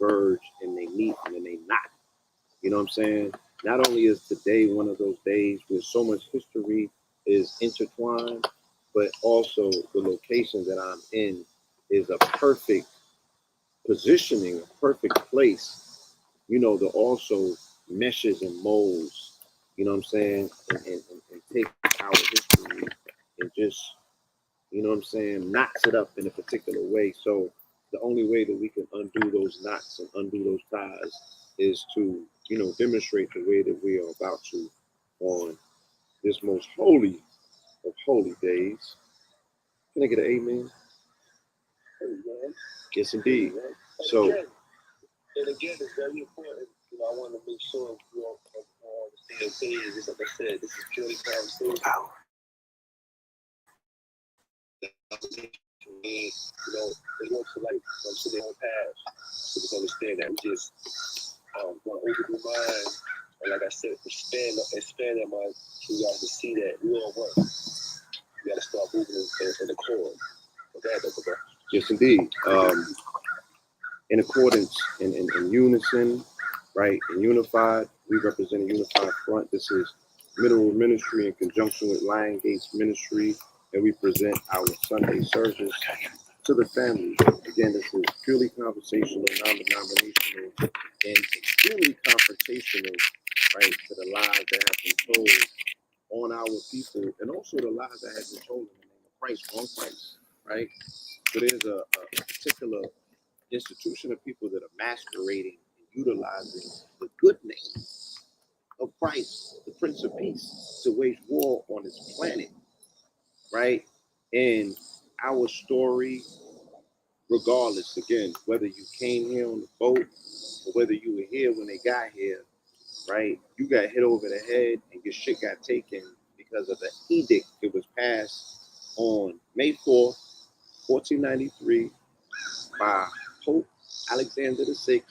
converge and they meet and then they not. You know what I'm saying? Not only is today one of those days where so much history is intertwined, but also the location that I'm in is a perfect positioning, a perfect place, you know, to also meshes and molds, you know what I'm saying, and take our history and just, you know what I'm saying, knots it up in a particular way. So the only way that we can undo those knots and undo those ties is to, you know, demonstrate the way that we are about to on this most holy of holy days. Can I get an amen? Amen. Yes, indeed. Amen. So, and again, it's very important. You know, I want to make sure we're all on the same page. Just like I said, this is purely conversation. You know, they want to like to their own path. So just understand that we just want to open your mind. And like I said, expand that mind so you guys can see that we all work. You got to start moving in the core. Okay. Yes, indeed. In accordance, in unison, right, and unified, we represent a unified front. This is Mineral Ministry in conjunction with Lion Gates Ministry, and we present our Sunday service to the family. Again, this is purely conversational, non-denominational, and extremely confrontational, right, to the lies that have been told on our people, and also the lies that have been told in the name of Christ, on Christ, right? So there's a particular institution of people that are masquerading and utilizing the good name of Christ, the Prince of Peace, to wage war on this planet, right? And our story, regardless, again, whether you came here on the boat or whether you were here when they got here, right? You got hit over the head and your shit got taken because of the edict that was passed on May 4th, 1493 by Pope Alexander VI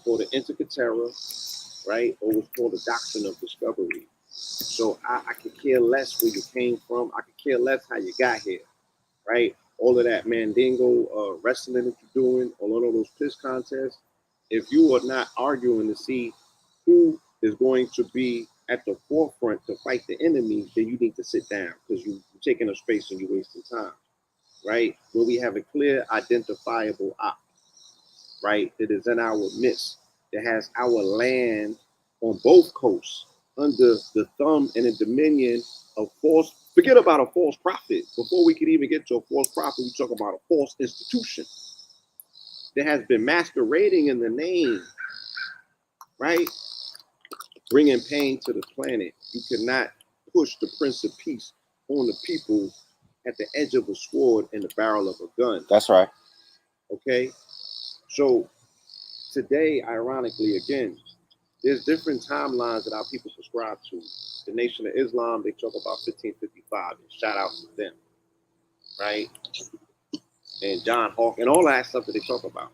for the Inter-Terra, right? Or what's called the Doctrine of Discovery. So I could care less where you came from. I could care less how you got here, right? All of that Mandingo wrestling that you're doing, all of those piss contests. If you are not arguing to see who is going to be at the forefront to fight the enemy, then you need to sit down because you're taking up space and you're wasting time, right? Where we have a clear, identifiable op, right, that is in our midst, that has our land on both coasts under the thumb and the dominion of false, forget about a false prophet. Before we could even get to a false prophet, we talk about a false institution that has been masquerading in the name, right? Bringing pain to the planet. You cannot push the Prince of Peace on the people at the edge of a sword and the barrel of a gun. That's right. Okay? So today, ironically, again, there's different timelines that our people subscribe to. The Nation of Islam, they talk about 1555, and shout out to them, right? And John Hawke, and all that stuff that they talk about.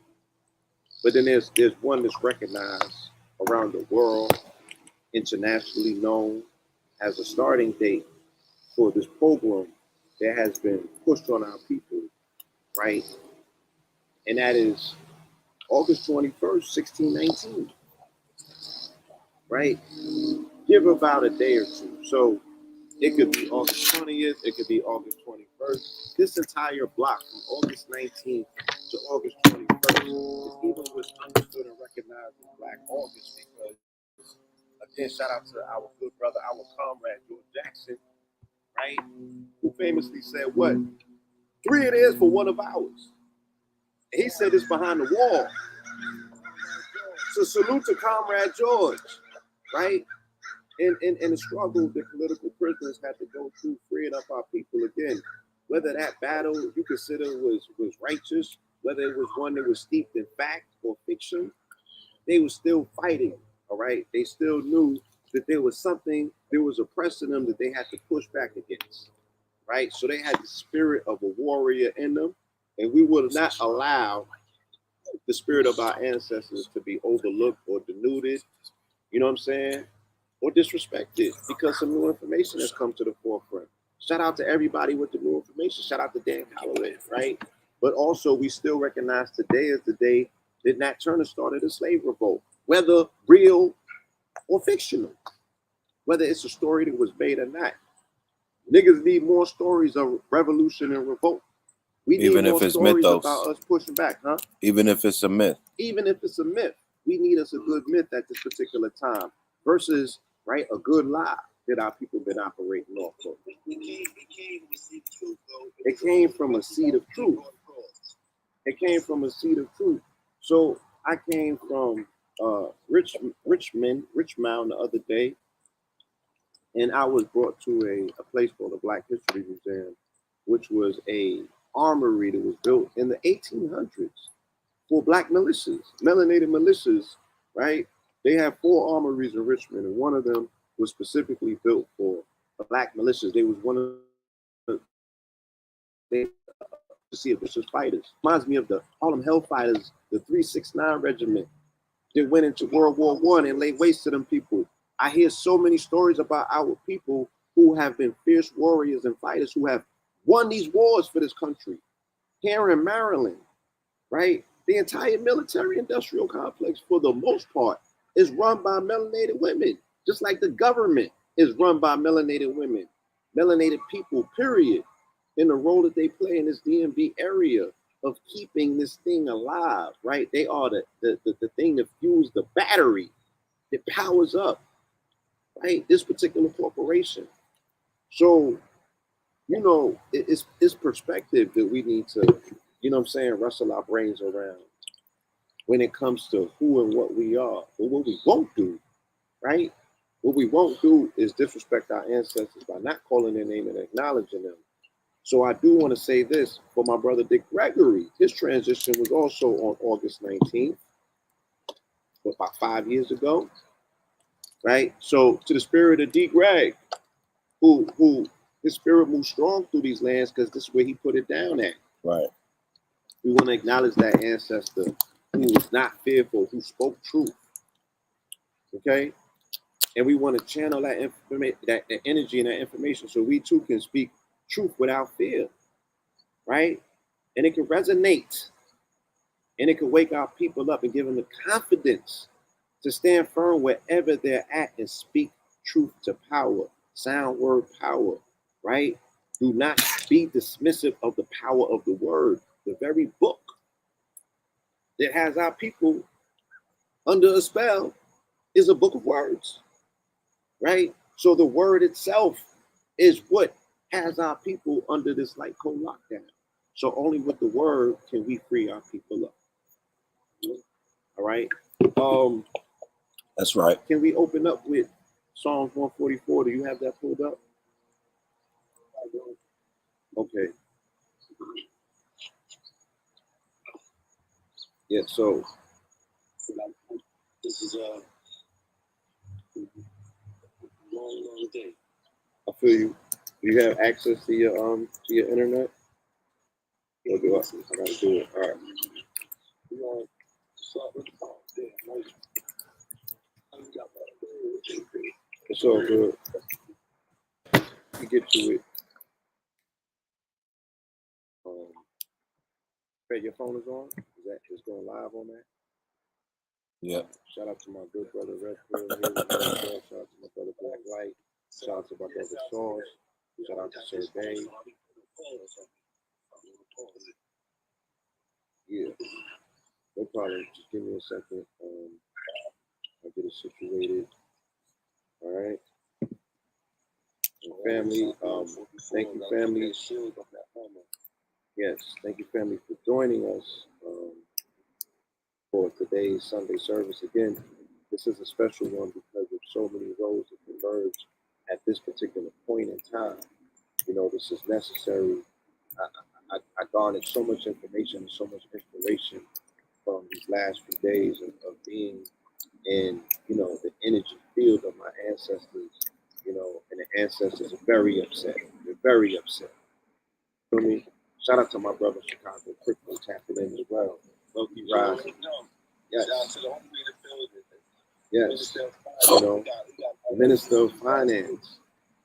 But then there's one that's recognized around the world, internationally known as a starting date for this program that has been pushed on our people, right? And that is August 21st, 1619, right? Give about a day or two. So it could be August 20th, it could be August 21st. This entire block from August 19th to August 21st is even what's understood and recognized as Black August because, again, shout out to our good brother, our comrade, George Jackson, right? Who famously said what? 3 it is for one of ours. And he said this behind the wall. So salute to Comrade George, right? In the struggle that political prisoners had to go through, freeing up our people again. Whether that battle you consider was righteous, whether it was one that was steeped in fact or fiction, they were still fighting, all right? They still knew that there was something, there was oppressing them that they had to push back against, right? So they had the spirit of a warrior in them, and we would not allow the spirit of our ancestors to be overlooked or denuded, you know what I'm saying, or disrespected because some new information has come to the forefront. Shout out to everybody with the new information. Shout out to Dan Calloway, right? But also we still recognize today is the day that Nat Turner started a slave revolt, whether real or fictional, whether it's a story that was made or not. Niggas need more stories of revolution and revolt. We need Even more if it's stories mythos. about us pushing back, huh? Even if it's a myth. Even if it's a myth, we need us a good myth at this particular time versus, right, a good lie that our people been operating off of. It came from a seed of truth. It came from a seed of truth. So I came from Richmond the other day, and I was brought to a place called the Black History Museum, which was a armory that was built in the 1800s for black militias, melanated militias, right? They have 4 armories in Richmond, and one of them was specifically built for black militias. They was one of the see vicious fighters. Reminds me of the Harlem Hellfighters, the 369 Regiment that went into World War I and laid waste to them people. I hear so many stories about our people who have been fierce warriors and fighters who have won these wars for this country. Here in Maryland, right? The entire military industrial complex, for the most part, is run by melanated women, just like the government is run by melanated women, melanated people, period, in the role that they play in this DMV area of keeping this thing alive, right? They are the thing that fuels the battery that powers up, right? This particular corporation. So, you know, it's perspective that we need to, you know what I'm saying, wrestle our brains around when it comes to who and what we are. But what we won't do, right? What we won't do is disrespect our ancestors by not calling their name and acknowledging them. So I do want to say this for my brother Dick Gregory. His transition was also on August 19th, about 5 years ago, right? So to the spirit of D. Greg, who his spirit moves strong through these lands because this is where he put it down at. Right. We want to acknowledge that ancestor who was not fearful, who spoke truth. Okay? And we want to channel that information, that energy and that information so we too can speak truth without fear. Right? And it can resonate. And it can wake our people up and give them the confidence to stand firm wherever they're at and speak truth to power, sound word power, right? Do not be dismissive of the power of the word, the very book that has our people under a spell is a book of words, right? So the word itself is what has our people under this light code lockdown. So only with the word can we free our people up. All right. That's right. Can we open up with Psalms 144? Do you have that pulled up? Okay. Yeah, so this is a long day. I feel you. Do you have access to your internet? Or do I gotta do it? All right. It's all good. You get to it. Fred, your phone is on? Is going live on that? Yeah. Shout out to my good brother Redfield here. Shout out to my brother Black Light. Shout out to my brother Sauce. Shout out to Sir Bay. Yeah. No problem. Just give me a second. I'll get it situated. All right. And family, thank you, family. Yes, thank you, family, for joining us for today's Sunday service. Again, this is a special one because of so many roads that converge at this particular point in time. You know, this is necessary. I garnered so much information, so much inspiration from these last few days of being in, you know, the energy field of my ancestors, you know, and the ancestors are very upset. They're very upset. You know what I mean? Shout out to my brother Chicago, quickly tapping in as well. Loki rising. Yes. Yes. You know, the Minister of Finance.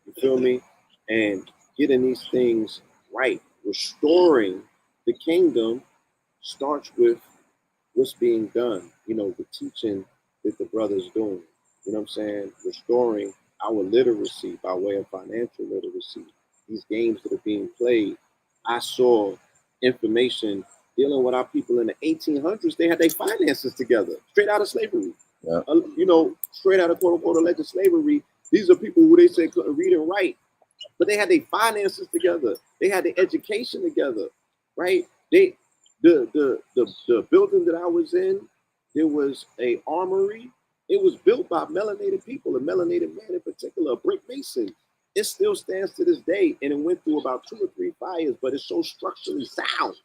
You feel me? And getting these things right, restoring the kingdom starts with what's being done, the teaching that the brother's doing, you know what I'm saying? Restoring our literacy by way of financial literacy. These games that are being played. I saw information dealing with our people in the 1800s. They had their finances together, straight out of slavery. Yeah. Straight out of quote unquote alleged slavery. These are people who they said couldn't read and write, but they had their finances together. They had their education together, right? The building that I was in, there was a armory. It was built by melanated people, a melanated man in particular, a brick mason. It still stands to this day, and it went through about 2 or 3 fires, but it's so structurally sound,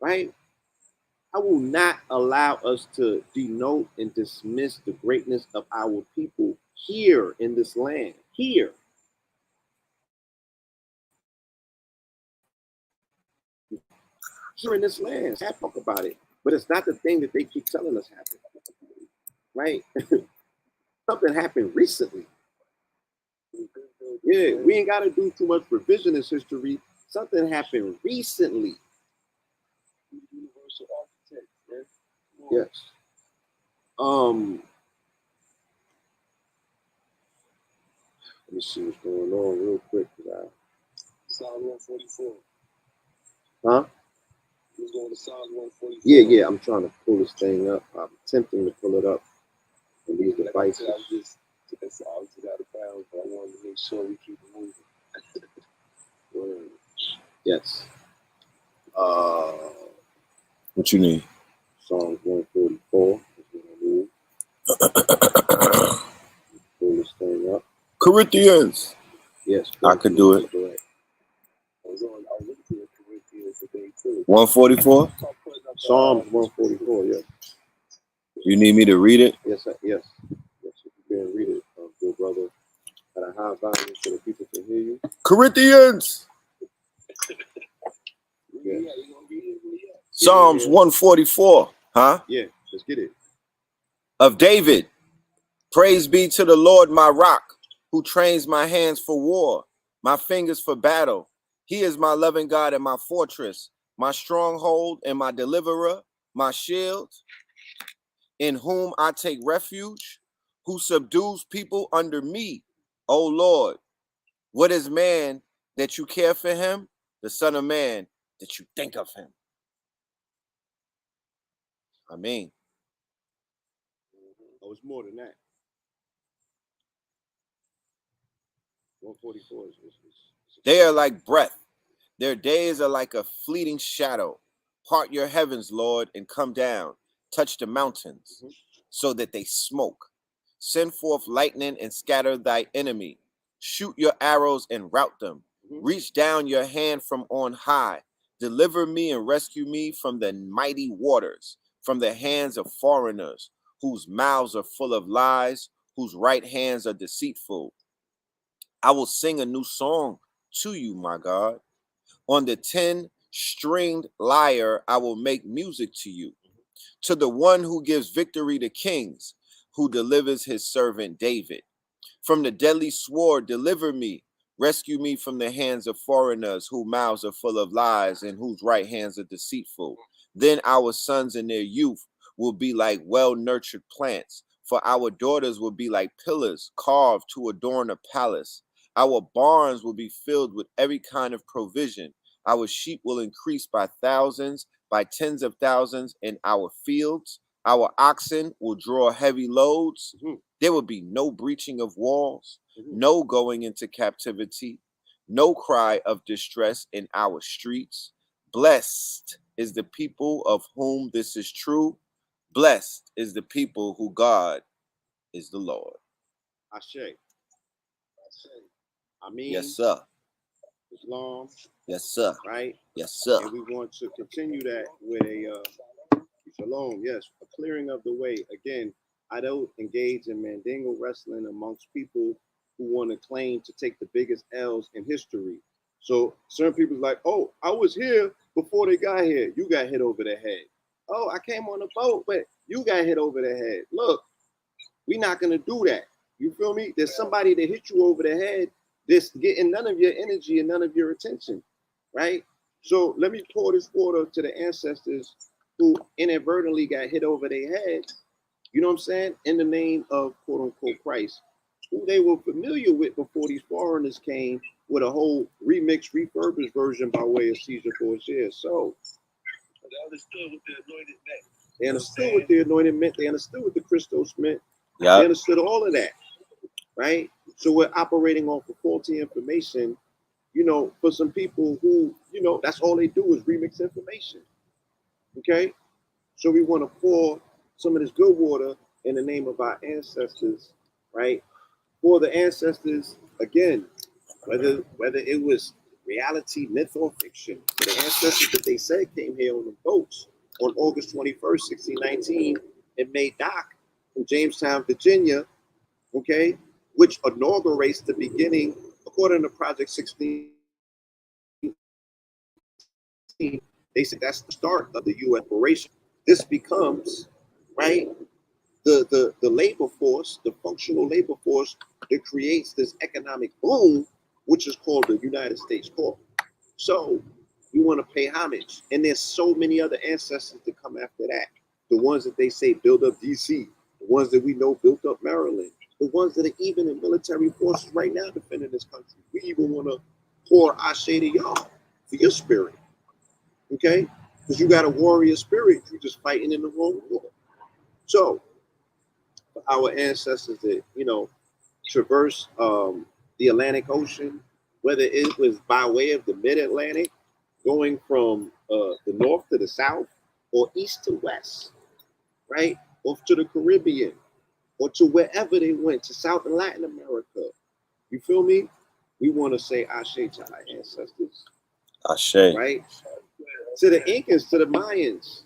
right? I will not allow us to denote and dismiss the greatness of our people here in this land, here. Here in this land, I talk about it, but it's not the thing that they keep telling us happened, right? Something happened recently. Yeah, we ain't got to do too much revisionist history. Something happened recently. Universal architect, man. Yes. Let me see what's going on real quick. Psalm 144. Huh? He's going to Psalm 144. Yeah. I'm trying to pull this thing up. I'm attempting to pull it up on these devices. I was out of bounds, but I wanted to make sure we keep it moving. Yes. What you need? Psalms 144. Pull this thing up. Corinthians. Yes. I could do it. I was looking at Corinthians today too. 144? Psalms 144, yes. You need me to read it? Yes. Yes, you can read it, dear brother. At a high volume so that people can hear you. Corinthians. Yes. Psalms 144. Huh? Yeah, let's get it. Of David. Praise be to the Lord, my rock, who trains my hands for war, my fingers for battle. He is my loving God and my fortress, my stronghold and my deliverer, my shield, in whom I take refuge, who subdues people under me. O Lord, what is man that you care for him? The Son of Man that you think of him. I mean. Oh, it's more than that. 144 is They are like breath. Their days are like a fleeting shadow. Part your heavens, Lord, and come down. Touch the mountains so that they smoke. Send forth lightning and scatter thy enemy. Shoot your arrows and rout them. Reach down your hand from on high. Deliver me and rescue me from the mighty waters, from the hands of foreigners, whose mouths are full of lies, whose right hands are deceitful. I will sing a new song to you, my God. On the 10-stringed lyre, I will make music to you. To the one who gives victory to kings, who delivers his servant David. From the deadly sword, deliver me. Rescue me from the hands of foreigners, whose mouths are full of lies and whose right hands are deceitful. Then our sons in their youth will be like well-nurtured plants, for our daughters will be like pillars carved to adorn a palace. Our barns will be filled with every kind of provision. Our sheep will increase by thousands, by tens of thousands in our fields. Our oxen will draw heavy loads. There will be no breaching of walls, no going into captivity, no cry of distress in our streets. Blessed is the people of whom this is true. Blessed is the people who God is the Lord. Ashe. I mean, yes, sir. Islam. Yes, sir. Right? Yes, sir. And we want to continue that with a shalom, yes, a clearing of the way. Again, I don't engage in mandingo wrestling amongst people who want to claim to take the biggest L's in history. So certain people's like, oh, I was here before they got here. You got hit over the head. Oh, I came on the boat, but you got hit over the head. Look, we're not going to do that. You feel me? There's somebody that hit you over the head that's getting none of your energy and none of your attention, right? So let me pour this water to the ancestors who inadvertently got hit over their head, you know what I'm saying, in the name of quote unquote Christ, who they were familiar with before these foreigners came with a whole remixed, refurbished version by way of Caesar Borgia. So They understood what the anointed meant. they understood what the anointed meant. They understood what the Christos meant. They Yeah. understood all of that, right? So we're operating off of faulty information, you know, for some people who, you know, that's all they do is remix information. Okay? So we want to pour some of this good water in the name of our ancestors, right? For the ancestors, again, whether it was reality, myth, or fiction, for the ancestors that they said came here on the boats on August 21st, 1619, and made dock in Jamestown, Virginia, okay, which inaugurates the beginning, according to Project 16. They said that's the start of the U.S. operation. This becomes, right, the labor force, the functional labor force that creates this economic boom, which is called the United States Corp. So we want to pay homage. And there's so many other ancestors that come after that. The ones that they say build up DC, the ones that we know built up Maryland, the ones that are even in military forces right now defending this country. We even want to pour Ashe to y'all for your spirit. Okay? Because you got a warrior spirit, you're just fighting in the wrong war. So for our ancestors that, you know, traverse the Atlantic Ocean, whether it was by way of the mid-Atlantic, going from the north to the south, or east to west, right? Or to the Caribbean, or to wherever they went, to South and Latin America. You feel me? We want to say Ashe to our ancestors. Ashe. Right? To the Incans, to the Mayans,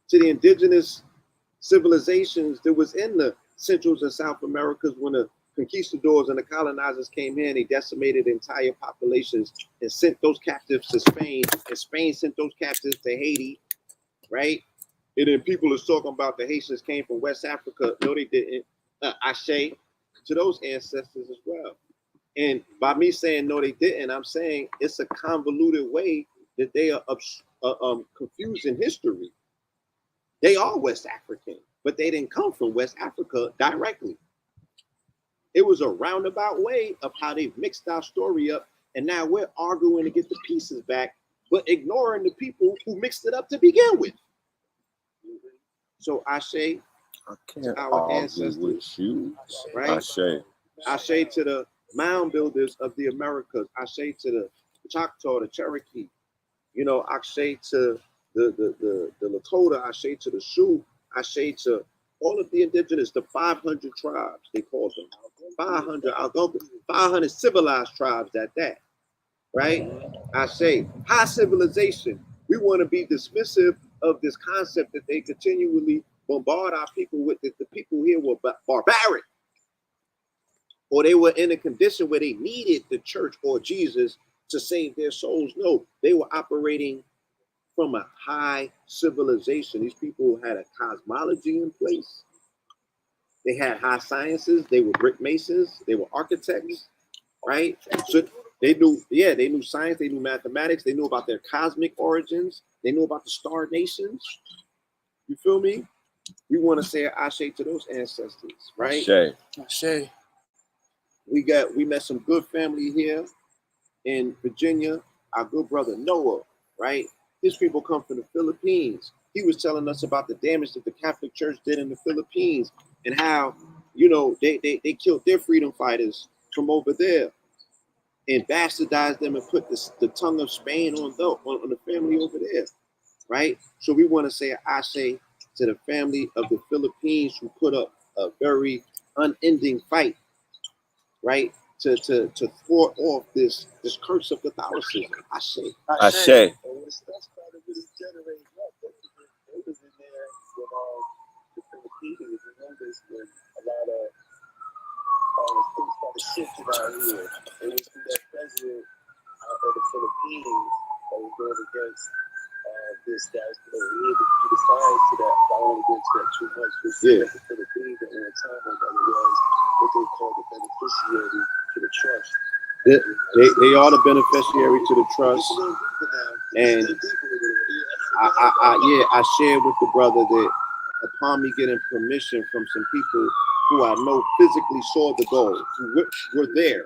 to the indigenous civilizations that was in the Central and South Americas when the conquistadors and the colonizers came here and they decimated entire populations and sent those captives to Spain, and Spain sent those captives to Haiti, right? And then people are talking about the Haitians came from West Africa. No, they didn't. Ashe to those ancestors as well. And by me saying no, they didn't, I'm saying it's a convoluted way that they are confusing history. They are West African, but they didn't come from West Africa directly. It was a roundabout way of how they mixed our story up, and now we're arguing to get the pieces back, but ignoring the people who mixed it up to begin with. So Ashe, I can't our argue ancestors, with you. right? Ashe. Ashe to the mound builders of the Americas. Ashe to the Choctaw, the Cherokee. You know, Ashe to the Lakota. Ashe to the Sioux. Ashe to all of the indigenous, the 500 tribes, they call them. 500 Algonquin, 500 civilized tribes at that, right? Ashe, high civilization. We want to be dismissive of this concept that they continually bombard our people with, that the people here were barbaric, or they were in a condition where they needed the church or Jesus to save their souls. No, they were operating from a high civilization. These people had a cosmology in place. They had high sciences. They were brick masons. They were architects, right? So they knew science. They knew mathematics. They knew about their cosmic origins. They knew about the star nations. You feel me? We want to say Ashe to those ancestors, right? Ashe. Ashe. We met some good family here in Virginia. Our good brother Noah, right? His people come from the Philippines. He was telling us about the damage that the Catholic Church did in the Philippines and how, you know, they killed their freedom fighters from over there and bastardized them and put the tongue of Spain on the family over there, right? So we want to say Ashe to the family of the Philippines who put up a very unending fight, right? To thwart off this curse of Catholicism. Ashe. Ashe. And when stuff started really generating up, they was in there with the Philippines. You notice when a lot of things started shifting out here. And we see that president out of the Philippines that was going against this guy's, you know, he had to do the signs to that. I only went to that too much. We see that the Philippines at one time that was what they call the beneficiary to the trust. They are the beneficiary to the trust, and I shared with the brother that upon me getting permission from some people who I know physically saw the goal, who were there,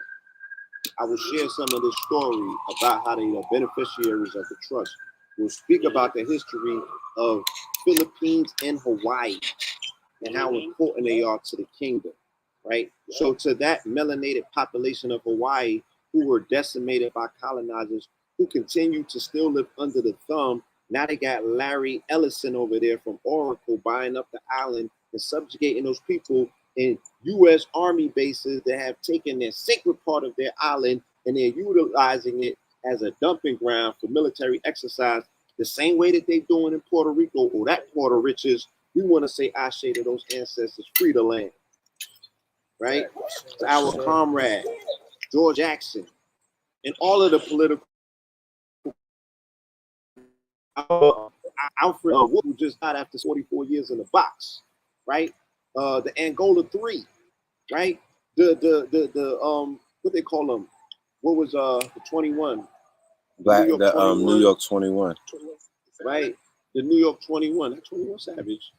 I will share some of this story about how they are beneficiaries of the trust. We'll speak about the history of Philippines and Hawaii and how important they are to the kingdom, right? So to that melanated population of Hawaii who were decimated by colonizers, who continue to still live under the thumb, now they got Larry Ellison over there from Oracle buying up the island and subjugating those people in U.S. Army bases that have taken their sacred part of their island and they're utilizing it as a dumping ground for military exercise, the same way that they're doing in Puerto Rico or that Puerto Riches. We want to say Ashe to those ancestors, free the land, right? To our comrade, George Jackson, and all of the political, Alfred Wood, who just died after 44 years in the box, right? The Angola 3, right? The what they call them? What was the 21? Black, New York 21, New York 21. right? The New York 21, that 21 Savage.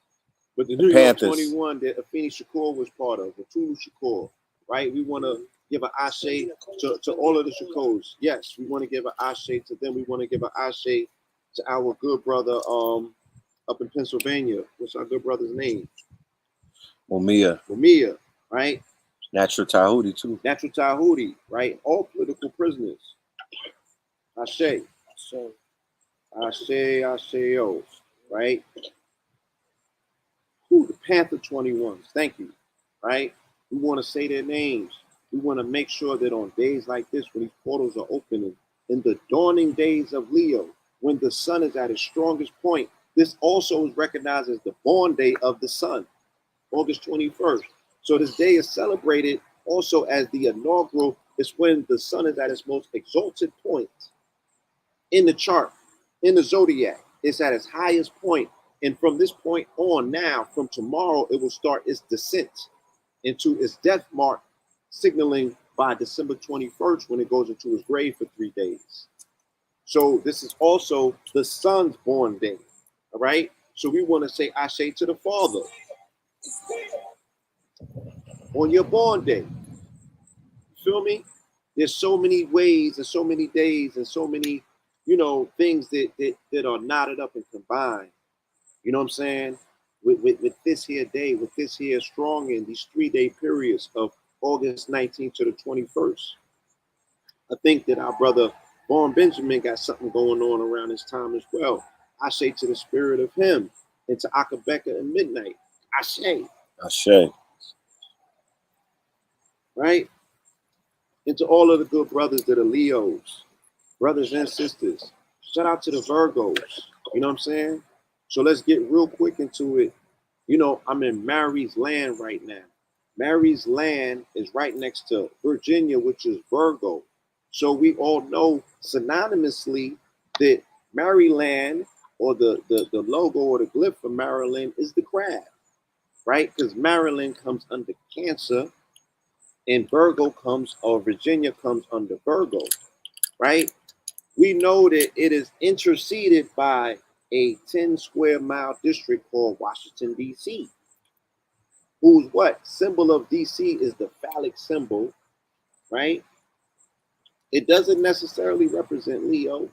But the New Panthers. York 21 that Afeni Shakur was part of, the Tulu Shakur, right? We want to give an ashe to all of the Shakurs. Yes, we want to give an ashe to them. We want to give an ashe to our good brother up in Pennsylvania. What's our good brother's name? Mumia, right? Natural Tahuti too. Natural Tahuti, right? All political prisoners. Ashe. Ashe, right? Ooh, the Panther 21s, thank you, right? We want to say their names. We want to make sure that on days like this, when these portals are opening, in the dawning days of Leo, when the sun is at its strongest point, this also is recognized as the born day of the sun, August 21st. So this day is celebrated also as the inaugural. It's when the sun is at its most exalted point in the chart, in the zodiac. It's at its highest point. And from this point on now, from tomorrow, it will start its descent into its death mark, signaling by December 21st when it goes into its grave for 3 days. So this is also the sun's born day, all right? So we want to say Ashe to the Father on your born day. Feel me? There's so many ways and so many days and so many, things that are knotted up and combined. You know what I'm saying? With this here day, with this here strong in these 3-day periods of August 19th to the 21st. I think that our brother Vaughn Benjamin got something going on around this time as well. Ashe to the spirit of him and to Akabeka and Midnight. Ashe. Ashe. Right? And to all of the good brothers that are Leos, brothers and sisters. Shout out to the Virgos. You know what I'm saying? So let's get real quick into it. I'm in Mary's land right now. Mary's land is right next to Virginia, which is Virgo. So we all know synonymously that Maryland, or the logo or the glyph for Maryland, is the crab, right? Because Maryland comes under Cancer and Virgo Virginia comes under Virgo, right? We know that it is interceded by a 10 square mile district called Washington, D.C., whose symbol of D.C. is the phallic symbol, right? It doesn't necessarily represent Leo.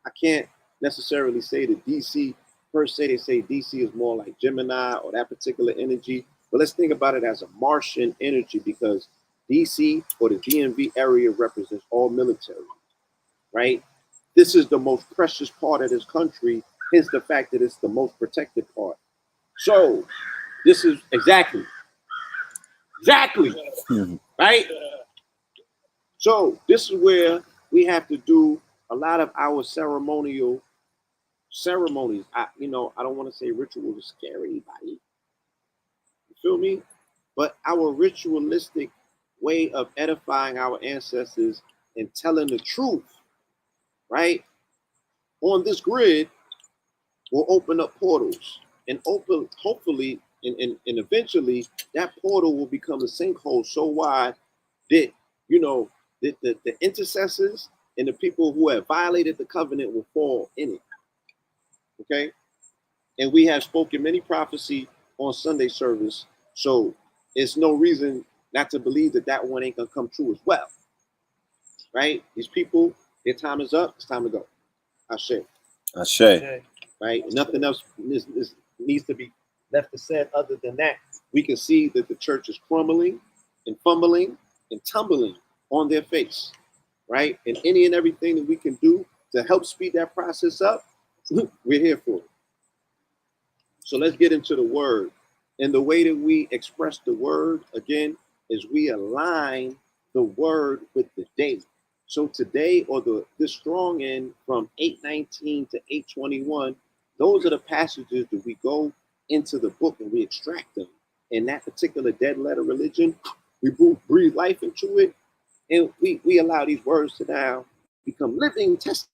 I can't necessarily say that D.C. per se. They say D.C. is more like Gemini or that particular energy. But let's think about it as a Martian energy, because D.C. or the DMV area represents all military, right? This is the most precious part of this country, hence the fact that it's the most protected part. So this is exactly, right? So this is where we have to do a lot of our ceremonies. I don't want to say ritual to scare anybody. You feel me? But our ritualistic way of edifying our ancestors and telling the truth, right, on this grid will open up portals and hopefully and eventually that portal will become a sinkhole so wide that the intercessors and the people who have violated the covenant will fall in it, Okay, and we have spoken many prophecy on Sunday service, so it's no reason not to believe that that one ain't gonna come true as well, right? These people, their time is up. It's time to go. I say, right? Nothing else needs to be left to said other than that. We can see that the church is crumbling and fumbling and tumbling on their face, right? And any and everything that we can do to help speed that process up, we're here for it. So let's get into the word. And the way that we express the word, again, is we align the word with the day. So today, or the strong end from 8:19 to 8:21, those are the passages that we go into the book and we extract them. In that particular dead letter religion, we breathe life into it, and we allow these words to now become living testaments,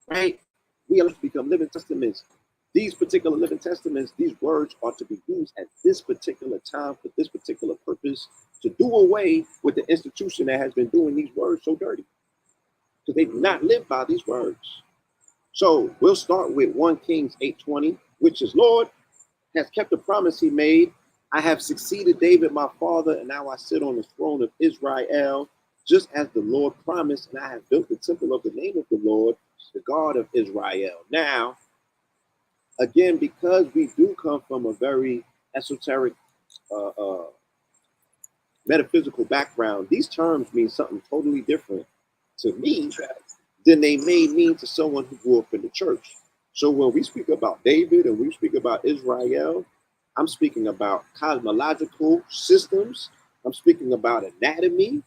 right? We allow to become living testaments. These particular living testaments, these words are to be used at this particular time for this particular purpose, to do away with the institution that has been doing these words so dirty, because they do not live by these words. So we'll start with 1 Kings 8:20, which is, Lord has kept the promise he made. I have succeeded David my father, and now I sit on the throne of Israel, just as the Lord promised, and I have built the temple of the name of the Lord, the God of Israel. Now, again, because we do come from a very esoteric, metaphysical background, these terms mean something totally different to me than they may mean to someone who grew up in the church. So when we speak about David and we speak about Israel, I'm speaking about cosmological systems. I'm speaking about anatomy,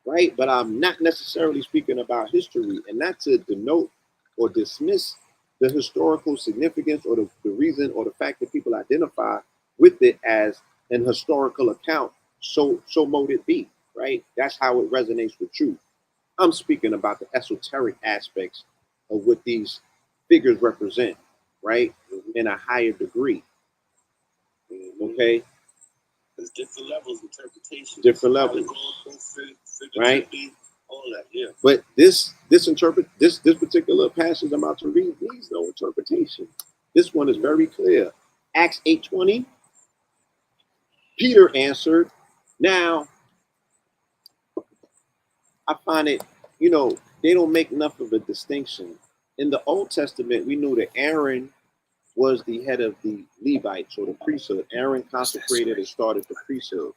right? But I'm not necessarily speaking about history, and not to denote or dismiss the historical significance or the reason or the fact that people identify with it as an historical account. So mote it be, right? That's how it resonates with truth. I'm speaking about the esoteric aspects of what these figures represent, right? In a higher degree. Okay. There's different levels of interpretation. Different levels. Right? All that, yeah. But this particular passage I'm about to read needs no interpretation. This one is very clear. Acts 8:20. Peter answered. Now, I find it, they don't make enough of a distinction. In the Old Testament, we knew that Aaron was the head of the Levites or the priesthood. Aaron consecrated and started the priesthood,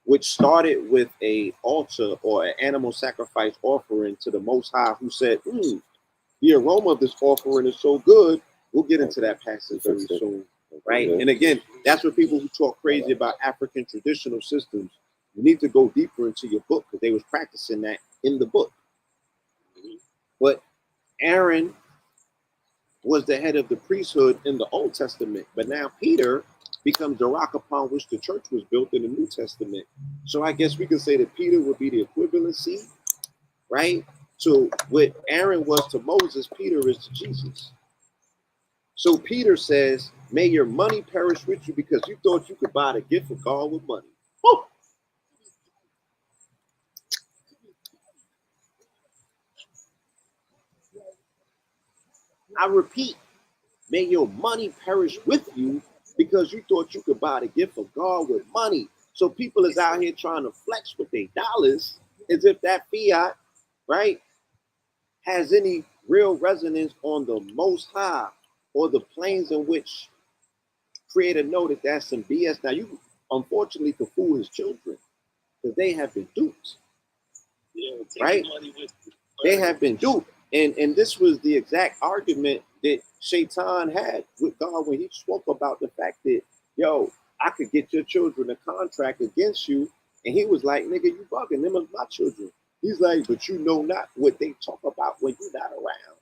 which started with a altar or an animal sacrifice offering to the Most High, who said, the aroma of this offering is so good. We'll get into that passage very soon, right? And again, that's what people who talk crazy about African traditional systems, you need to go deeper into your book, because they was practicing that in the book. But Aaron was the head of the priesthood in the Old Testament, but now Peter becomes the rock upon which the church was built in the New Testament. So I guess we can say that Peter would be the equivalency, right? So what Aaron was to Moses, Peter is to Jesus. So Peter says, may your money perish with you, because you thought you could buy the gift of God with money. Woo! I repeat, may your money perish with you, because you thought you could buy the gift of God with money. So people is out here trying to flex with their dollars as if that fiat, right, has any real resonance on the Most High, or the planes in which Creator know that that's some BS. Now, you unfortunately can fool his children, because they have been duped, right? They have been duped. And this was the exact argument that Shaitan had with God when he spoke about the fact that, yo, I could get your children a contract against you. And he was like, nigga, you bugging, them are my children. He's like, but you know not what they talk about when you're not around.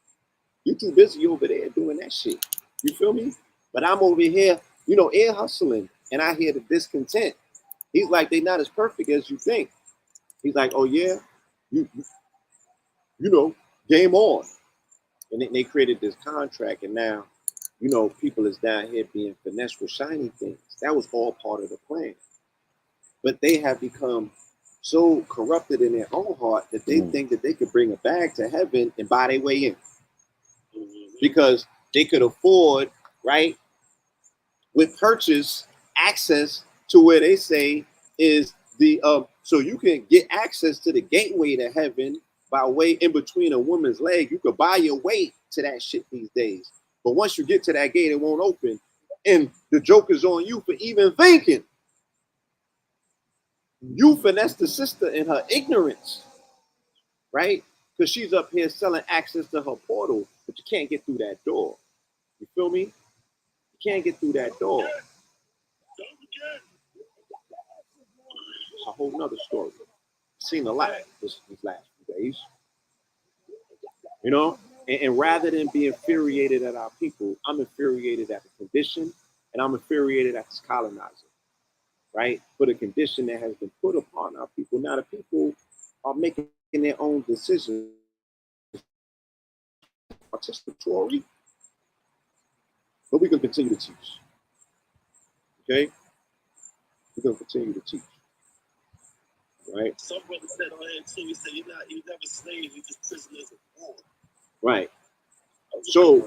You too busy over there doing that shit. You feel me? But I'm over here, air hustling, and I hear the discontent. He's like, they not as perfect as you think. He's like, oh yeah, you game on. And they created this contract, and now, people is down here being finessed with shiny things. That was all part of the plan. But they have become so corrupted in their own heart that they think that they could bring a bag to heaven and buy their way in. because they could afford, right, with purchase access to where they say is the so you can get access to the gateway to heaven by way in between a woman's leg. You could buy your way to that shit these days. But once you get to that gate, it won't open. And the joke is on you for even thinking. You finesse the sister in her ignorance, right? Because she's up here selling access to her portal, but you can't get through that door. You feel me? You can't get through that door. It's a whole nother story. Seen a lot these last few days. You know? And rather than be infuriated at our people, I'm infuriated at the condition, and I'm infuriated at this colonizer, right? For the condition that has been put upon our people. Now the people are making their own decisions, participatory, but we can continue to teach. Okay? We're going to continue to teach. Right? Some brothers said on here too, he said, you're never slaves, you're just prisoners of war. Right. So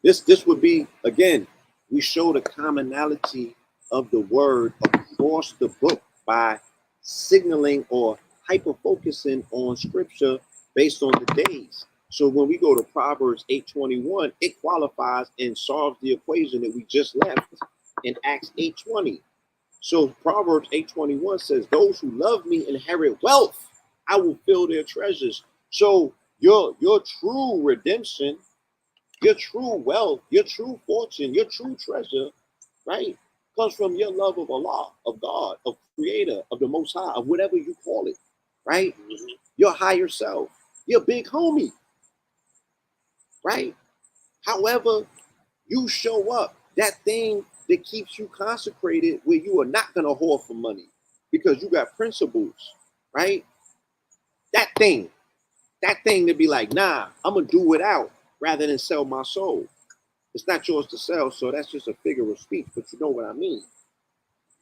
this would be, again, we show the commonality of the word across the book by signaling or hyper-focusing on scripture based on the days. So when we go to Proverbs 8:21, it qualifies and solves the equation that we just left in Acts 8:20. So Proverbs 8:21 says, those who love me inherit wealth. I will fill their treasures. So your true redemption, your true wealth, your true fortune, your true treasure, right, comes from your love of Allah, of God, of Creator, of the Most High, of whatever you call it, right? Your higher self, your big homie, right? However you show up, that thing that keeps you consecrated, where you are not going to whore for money because you got principles, right? That thing to be like, nah, I'm going to do without rather than sell my soul. It's not yours to sell, so that's just a figure of speech, but you know what I mean.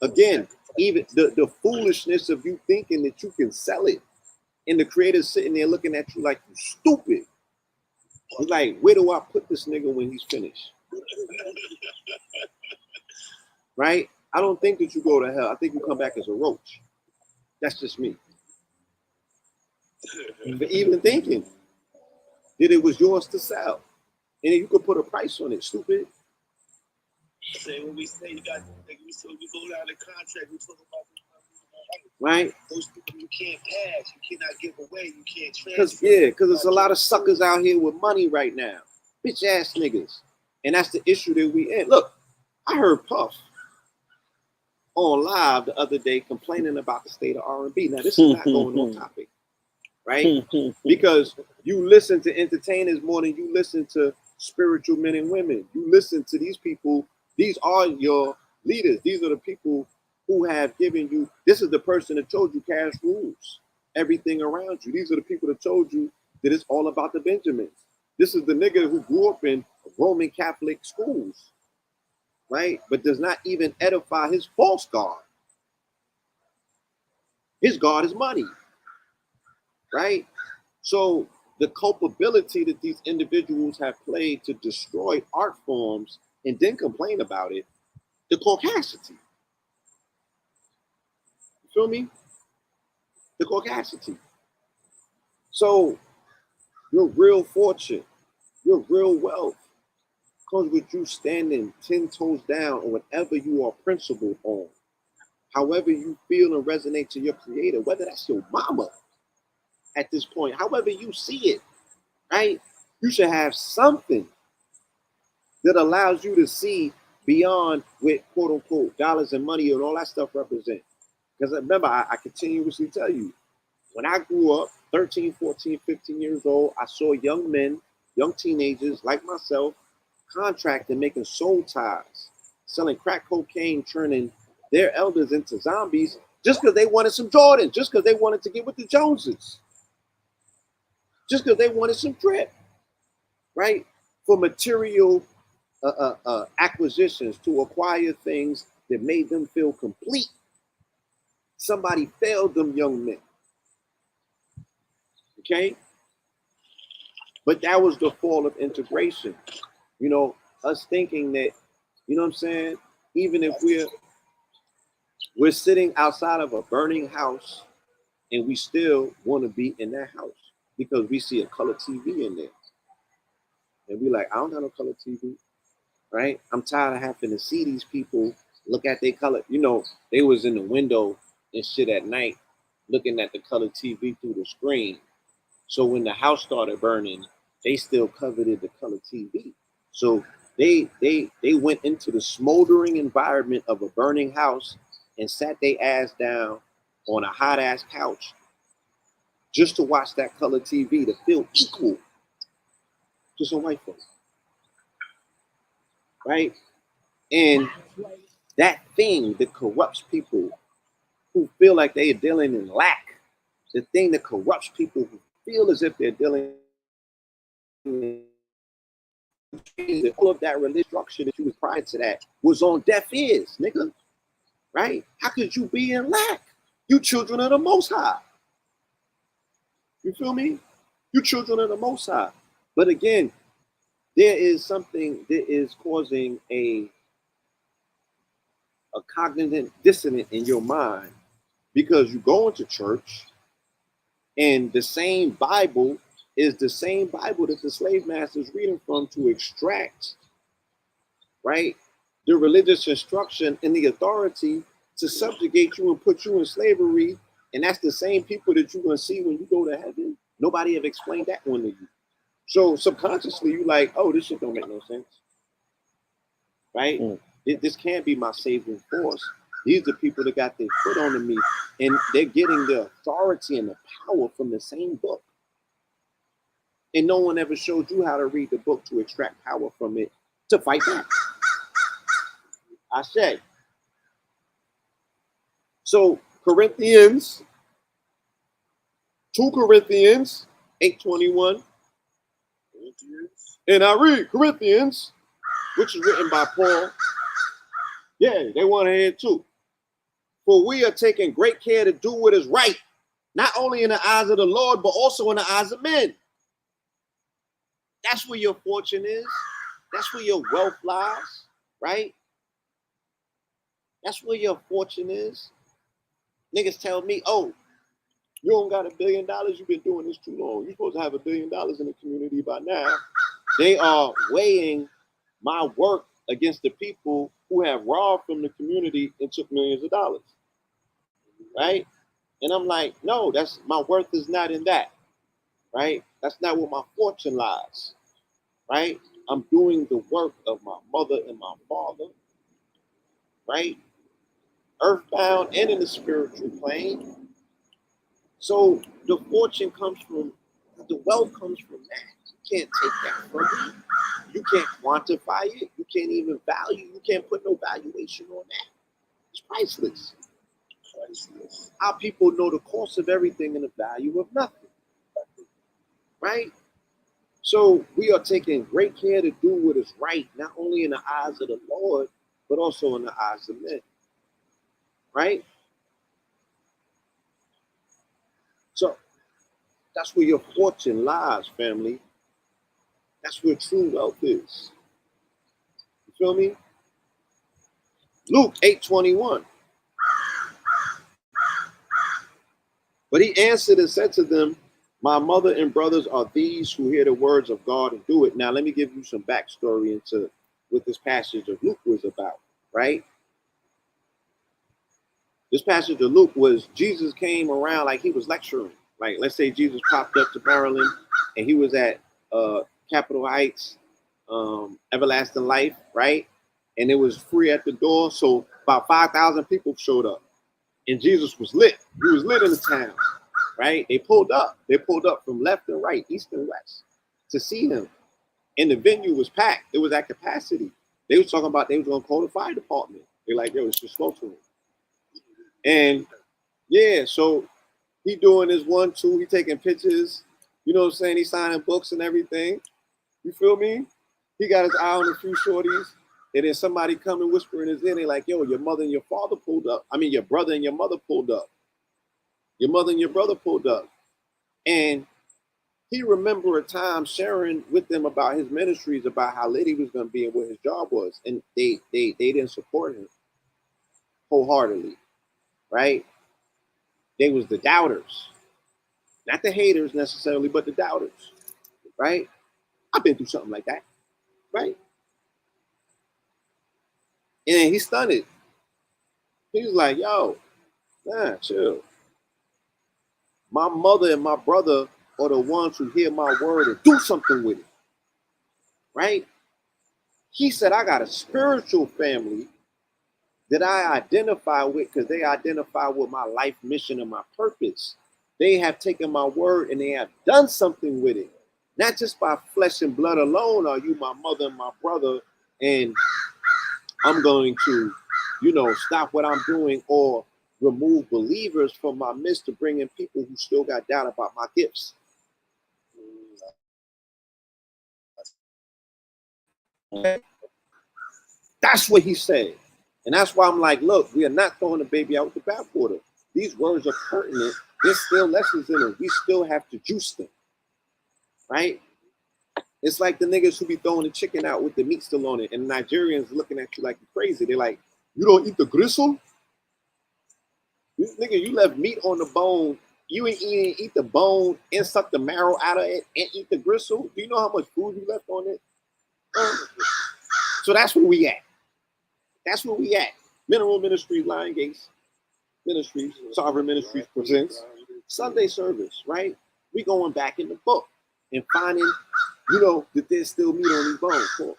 Again, even the foolishness of you thinking that you can sell it, and the creator's sitting there looking at you like you stupid. He's like, where do I put this nigga when he's finished? Right? I don't think that you go to hell. I think you come back as a roach. That's just me. But even thinking that it was yours to sell, and then you could put a price on it, stupid. Say when we say you got, like we go down the contract, we talk about right? Those people you can't pass, you cannot give away, you can't transfer. Because there's a lot of suckers out here with money right now, bitch ass niggas, and that's the issue that we in. Look, I heard Puff on live the other day complaining about the state of R&B. Now this is not going on topic, right? Because you listen to entertainers more than you listen to spiritual men and women. You listen to these people. These are your leaders. These are the people who have given you. This is the person that told you cash rules everything around you. These are the people that told you that it's all about the Benjamins. This is the nigga who grew up in Roman Catholic schools, right? But does not even edify his false God. His God is money, right? So the culpability that these individuals have played to destroy art forms and then complain about it, the caucasity. You feel me? The caucasity. So your real fortune, your real wealth comes with you standing 10 toes down on whatever you are principled on. However you feel and resonate to your creator, whether that's your mama at this point, however you see it, right? You should have something that allows you to see beyond what quote unquote dollars and money and all that stuff represent. Because remember, I continuously tell you, when I grew up, 13, 14, 15 years old, I saw young men, young teenagers like myself, contracting, making soul ties, selling crack cocaine, turning their elders into zombies just because they wanted some Jordans, just because they wanted to get with the Joneses, just because they wanted some drip, right? For material acquisitions, to acquire things that made them feel complete. Somebody failed them young men. Okay? But that was the fall of integration. You know, us thinking that, you know what I'm saying? Even if we're sitting outside of a burning house and we still want to be in that house because we see a color TV in there. And we like, I don't have no color TV, right? I'm tired of having to see these people look at their color. You know, they was in the window and shit at night looking at the color TV through the screen. So when the house started burning, they still coveted the color TV. So they went into the smoldering environment of a burning house and sat their ass down on a hot ass couch just to watch that color TV to feel equal to some white folks, right? And that thing that corrupts people who feel like they are dealing in lack, the thing that corrupts people who feel as if they're dealing in all of that religious structure that you was prior to that was on deaf ears, nigga. Right? How could you be in lack? You children of the Most High. You feel me? You children of the Most High. But again, there is something that is causing a cognitive dissonance in your mind because you go into church and the same Bible is the same Bible that the slave master is reading from to extract, right, the religious instruction and the authority to subjugate you and put you in slavery. And that's the same people that you're going to see when you go to heaven. Nobody have explained that one to you. So subconsciously, you like, oh, this shit don't make no sense, right? This can't be my saving force. These are the people that got their foot on me, and they're getting the authority and the power from the same book. And no one ever showed you how to read the book to extract power from it to fight back. I say. So Corinthians, 2 Corinthians 8:21. And I read Corinthians, which is written by Paul. Yeah, they want to hear it too. For we are taking great care to do what is right, not only in the eyes of the Lord, but also in the eyes of men. That's where your fortune is. That's where your wealth lies, right? That's where your fortune is. Niggas tell me, oh, you don't got $1 billion. You've been doing this too long. You're supposed to have $1 billion in the community by now. They are weighing my work against the people who have robbed from the community and took millions of dollars, right? And I'm like, no, that's my worth is not in that, right? That's not where my fortune lies, right? I'm doing the work of my mother and my father, right? Earthbound and in the spiritual plane. So the fortune comes from, the wealth comes from that. You can't take that from me. You can't quantify it. You can't even value. You can't put no valuation on that. It's priceless. Priceless. Our people know the cost of everything and the value of nothing. Right? So we are taking great care to do what is right, not only in the eyes of the Lord, but also in the eyes of men. Right? So that's where your fortune lies, family. That's where true wealth is. You feel me? Luke 8:21. But he answered and said to them, my mother and brothers are these who hear the words of God and do it. Now, let me give you some backstory into what this passage of Luke was about, right? This passage of Luke was Jesus came around like he was lecturing. Like, let's say Jesus popped up to Maryland and he was at Capitol Heights, Everlasting Life, right? And it was free at the door. So about 5,000 people showed up. And Jesus was lit. He was lit in the town, right? They pulled up. They pulled up from left and right, east and west to see him. And the venue was packed. It was at capacity. They was talking about they was going to call the fire department. They're like, yo, it's just slow to him. And yeah, so he doing his 1-2. He taking pictures. You know what I'm saying? He signing books and everything. You feel me? He got his eye on a few shorties. And then somebody come and whisper in his ear. They're like, yo, your mother and your father pulled up. I mean, your brother and your mother pulled up. Your mother and your brother pulled up. And he remembered a time sharing with them about his ministries, about how lit he was going to be and what his job was, and they didn't support him wholeheartedly, right? They was the doubters, not the haters necessarily, but the doubters, right? I've been through something like that, right? And he stunned it. He was like, yo, nah, chill. My mother and my brother are the ones who hear my word and do something with it, right? He said, I got a spiritual family that I identify with because they identify with my life mission and my purpose. They have taken my word and they have done something with it. Not just by flesh and blood alone are you my mother and my brother, and I'm going to, stop what I'm doing or remove believers from my midst to bring in people who still got doubt about my gifts. That's what he said. And that's why I'm like, look, we are not throwing the baby out with the bathwater. These words are pertinent. There's still lessons in them. We still have to juice them, right? It's like the niggas who be throwing the chicken out with the meat still on it, and the Nigerians looking at you like you're crazy. They're like, you don't eat the gristle? Nigga, you left meat on the bone. You ain't eat the bone and suck the marrow out of it and eat the gristle. Do you know how much food you left on it? So that's where we at. That's where we at. Mineral Ministries, Lion Gates Ministries, Sovereign Ministries presents Sunday service, right? We going back in the book and finding, that there's still meat on these bones. Cool.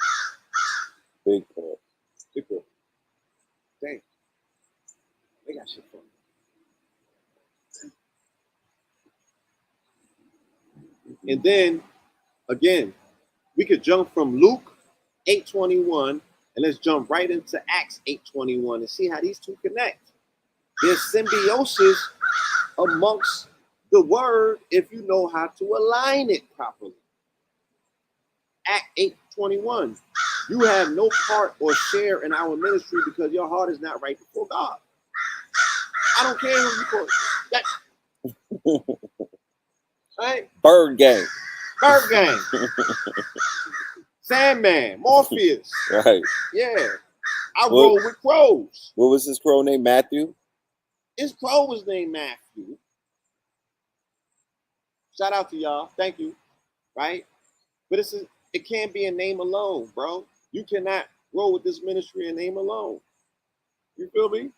Big point. Big point. Dang. They got shit for me. And then, again, we could jump from Luke 8:21 and let's jump right into Acts 8:21 and see how these two connect. There's symbiosis amongst the word if you know how to align it properly. Act 8:21. You have no part or share in our ministry because your heart is not right before God. I don't care who you call it. Right? Bird gang. Bird gang. Sandman. Morpheus. Right. Yeah. I roll with crows. What was his crow name? Matthew? His crow was named Matthew. Shout out to y'all. Thank you. Right? But it can't be a name alone, bro. You cannot roll with this ministry and name alone. You feel me?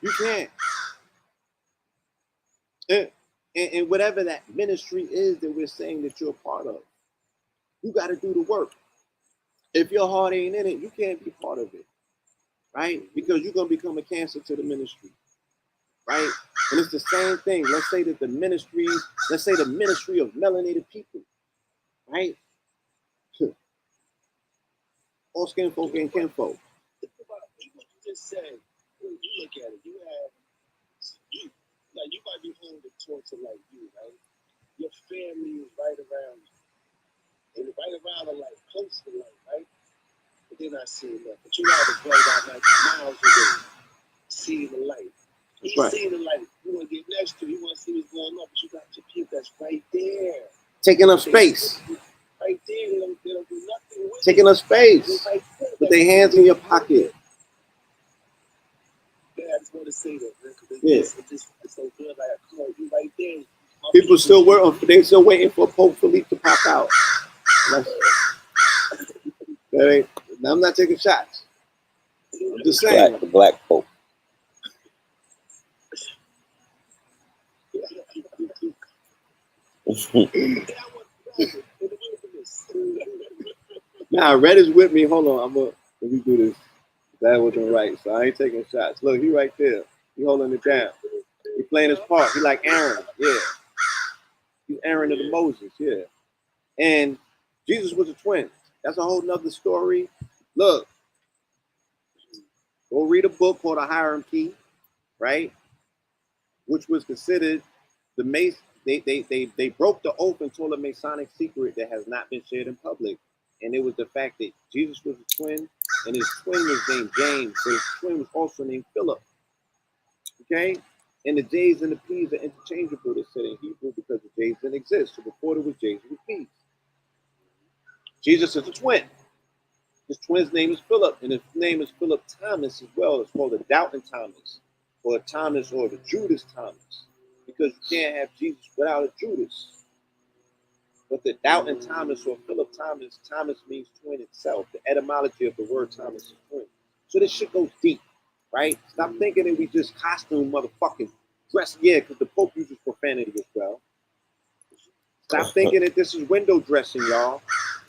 You can't. And whatever that ministry is that we're saying that you're a part of, you got to do the work. If your heart ain't in it, you can't be part of it, right? Because you're going to become a cancer to the ministry, right? And it's the same thing. Let's say that the ministry of melanated people, right? All skin folk and kinfolk. Think about what you just said. When you look at it, you might be home to talk to like you, right? Your family is right around you. And right around are like close to life, right? But they're not seeing that. But you have to play out like miles away, seeing the light. He's right. Seeing the light. You want to get next to it, you want to see what's going on, but you got your people that's right there. Taking up space. Right there, they don't do nothing with Taking up space. right there. With their hands in your pocket. Yeah, I just want to say that, man, because it's so good. Like, come on, you right there. People still waiting for Pope Philippe to pop out. I'm not taking shots. I'm just saying. The black Pope. Nah, Red is with me. Hold on, let me do this. That wasn't right, so I ain't taking shots. Look, he right there. He holding it down. He playing his part. He like Aaron, yeah. He's Aaron of the Moses, yeah. And Jesus was a twin. That's a whole nother story. Look, go read a book called A Hierarchy, right? Which was considered the Mason. They broke the oath and told a Masonic secret that has not been shared in public. And it was the fact that Jesus was a twin, and his twin was named James, but his twin was also named Philip. Okay? And the J's and the P's are interchangeable, they said in Hebrew, because the J's didn't exist. So before there was J's, there was P's. Jesus is a twin. His twin's name is Philip, and his name is Philip Thomas as well. It's called the Doubting Thomas, or Thomas, or the Judas Thomas, because you can't have Jesus without a Judas. But the Doubting Thomas, or Philip Thomas, Thomas means twin itself. The etymology of the word Thomas is twin. So this shit goes deep, right? Stop thinking that we just costume motherfucking dress. Yeah, because the Pope uses profanity as well. Stop thinking that this is window dressing, y'all.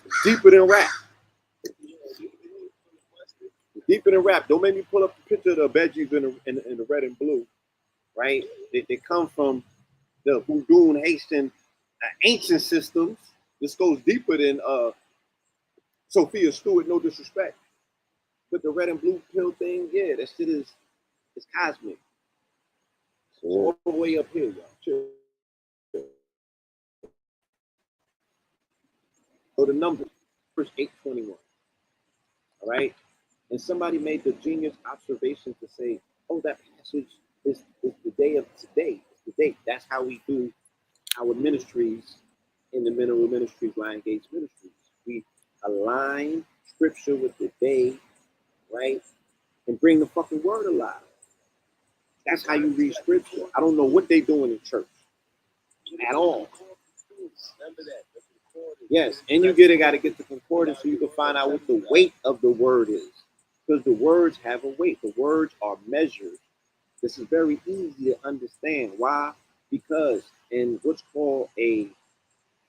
It's deeper than rap. Deeper than rap. Don't make me pull up a picture of the veggies in the red and blue, right? They come from the Voodoo and Haitian ancient systems. This goes deeper than Sophia Stewart, no disrespect. But the red and blue pill thing, yeah, that shit is cosmic. So all the way up here, y'all. Chill. So the numbers, verse 821. All right? And somebody made the genius observation to say, oh, that passage is the day of today. It's the date. That's how we do our ministries in the Mineral Ministries, Lion Gates Ministries. We align scripture with the day, right? And bring the fucking word alive. That's how you read scripture. I don't know what they doing in church at all. Yes, and you got to get the concordance so you can find out what the weight of the word is. Because the words have a weight. The words are measured. This is very easy to understand. Why? Because in what's called a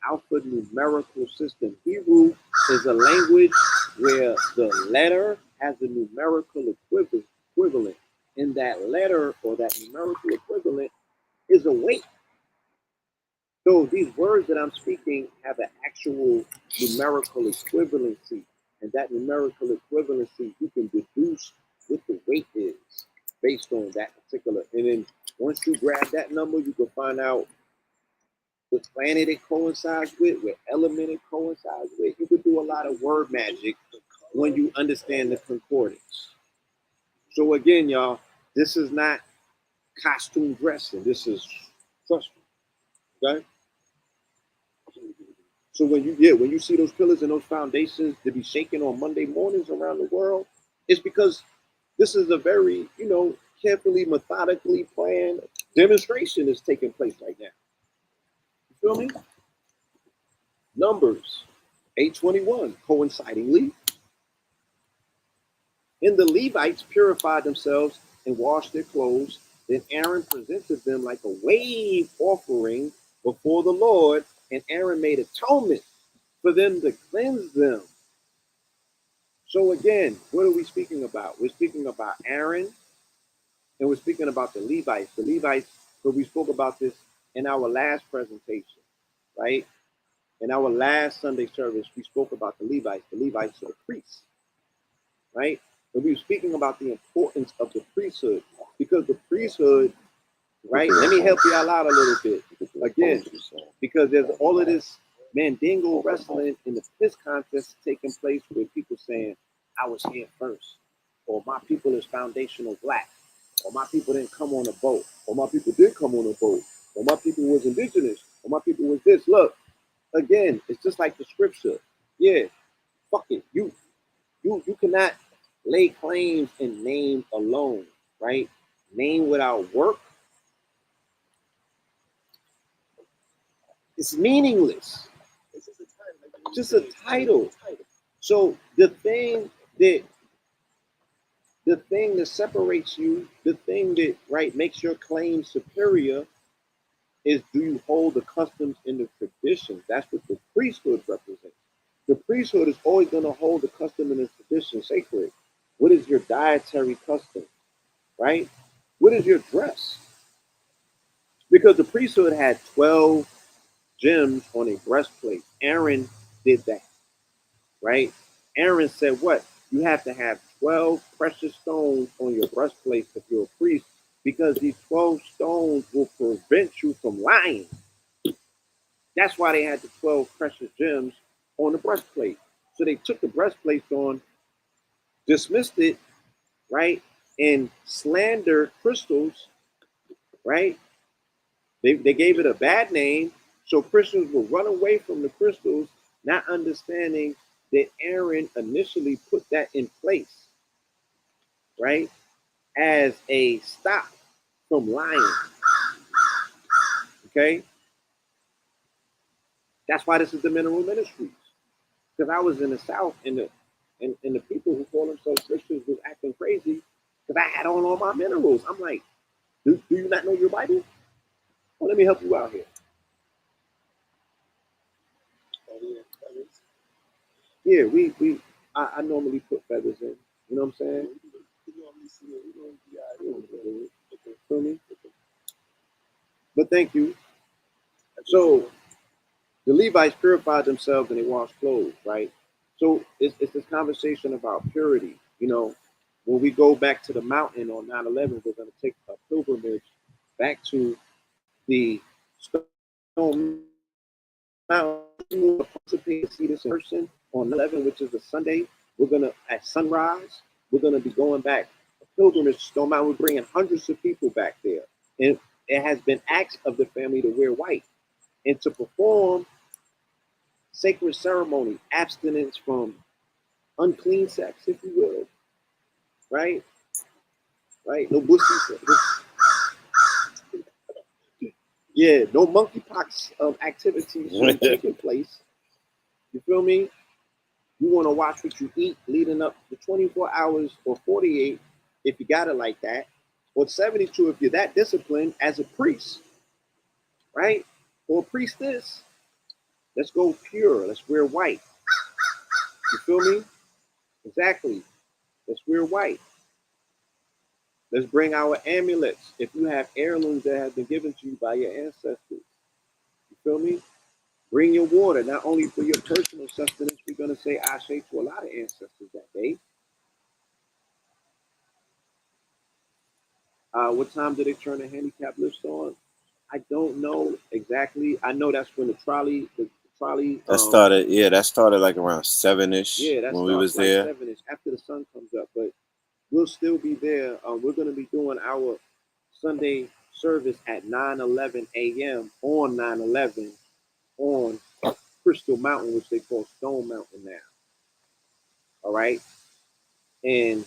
alphanumerical system, Hebrew is a language where the letter has a numerical equivalent. And that letter, or that numerical equivalent, is a weight. So these words that I'm speaking have an actual numerical equivalency. And that numerical equivalency, you can deduce what the weight is based on that particular. And then once you grab that number, you can find out what planet it coincides with, what element it coincides with. You can do a lot of word magic when you understand the concordance. So again, y'all, this is not costume dressing. This is trust me. Okay? So when you see those pillars and those foundations to be shaken on Monday mornings around the world, it's because this is a very, carefully, methodically planned demonstration that's taking place right now. You feel me? Numbers 8:21, coincidingly. And the Levites purified themselves and washed their clothes. Then Aaron presented them like a wave offering before the Lord, and Aaron made atonement for them to cleanse them. So again, what are we speaking about? We're speaking about Aaron, and we're speaking about the Levites. The Levites, so we spoke about this in our last presentation, right? In our last Sunday service, we spoke about the Levites. The Levites are the priests, right? And we were speaking about the importance of the priesthood, because the priesthood, right? Let me help y'all out a little bit. Again, because there's all of this Mandingo wrestling in the piss contest taking place with people saying, I was here first, or my people is foundational black, or my people didn't come on a boat, or my people did come on a boat, or my people was indigenous, or my people was this. Look, again, it's just like the scripture. Yeah, fuck it. You cannot lay claims in name alone, right? Name without work, it's meaningless. Just a title. So the thing that separates you, the thing that makes your claim superior, is do you hold the customs and the traditions? That's what the priesthood represents. The priesthood is always going to hold the custom and the tradition sacred. What is your dietary custom, right? What is your dress? Because the priesthood had 12 gems on a breastplate. Aaron did that, right? Aaron said what? You have to have 12 precious stones on your breastplate if you're a priest, because these 12 stones will prevent you from lying. That's why they had the 12 precious gems on the breastplate. So they took the breastplate on, dismissed it, right, and slandered crystals, right? They gave it a bad name, so Christians will run away from the crystals, not understanding that Aaron initially put that in place, right, as a stop from lying. Okay, that's why this is the mineral ministries. Because I was in the South, and the people who call themselves Christians was acting crazy because I had on all my minerals. I'm like, do you not know your Bible? Well, let me help you out here. Oh, yeah, that is. Yeah, I normally put feathers in. You know what I'm saying? You normally see it. You know, yeah, Feel me? But thank you. So the Levites purified themselves and they washed clothes, right? So it's this conversation about purity. You know, when we go back to the mountain on 9/11, we're going to take a pilgrimage back to the Stone Mountain. To participate and see this in person on 11, which is a Sunday. We're going to, at sunrise, we're going to be going back a pilgrimage to Stone Mountain. We're bringing hundreds of people back there. And it has been asked of the family to wear white and to perform sacred ceremony, abstinence from unclean sex, if you will, right? Right? No bussy sex. Yeah, no monkeypox activities taking place. You feel me? You want to watch what you eat leading up to 24 hours or 48 if you got it like that, or 72 if you're that disciplined as a priest, right? Or priestess. Let's go pure. Let's wear white. You feel me? Exactly. Let's wear white. Let's bring our amulets. If you have heirlooms that have been given to you by your ancestors, you feel me? Bring your water, not only for your personal sustenance. We're going to say ashe to a lot of ancestors that day. What time do they turn the handicap lifts on? I don't know exactly. I know that's when the trolley. That started, yeah, that started like around 7-ish Yeah, that when we was starts like there. 7-ish after the sun comes up. But we'll still be there. We're going to be doing our Sunday service at 9:11 a.m. on 9/11 on Crystal Mountain, which they call Stone Mountain now. All right, and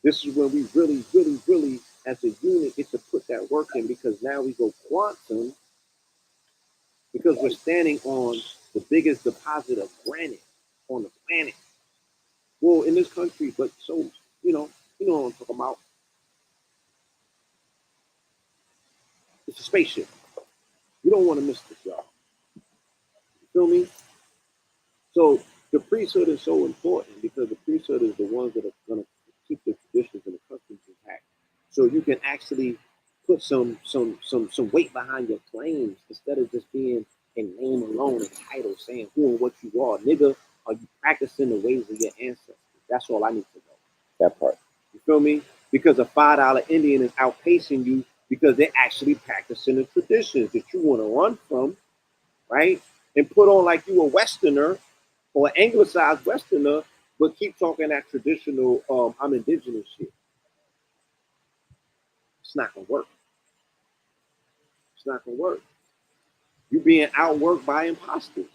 this is when we really, really, really, as a unit, get to put that work in, because now we go quantum, because we're standing on the biggest deposit of granite on the planet. Well, in this country, but so you know what I'm talking about. It's a spaceship. You don't want to miss this, y'all. You feel me? So the priesthood is so important because the priesthood is the ones that are going to keep the traditions and the customs intact. So you can actually put some weight behind your claims instead of just being in name alone and title saying who and what you are. Nigga, are you practicing the ways of your ancestors? That's all I need to know. That part. You feel me? Because a $5 Indian is outpacing you because they're actually practicing the traditions that you want to run from, right? And put on like you a Westerner or anglicized Westerner, but keep talking that traditional, I'm indigenous shit. It's not gonna work. It's not gonna work. You're being outworked by imposters.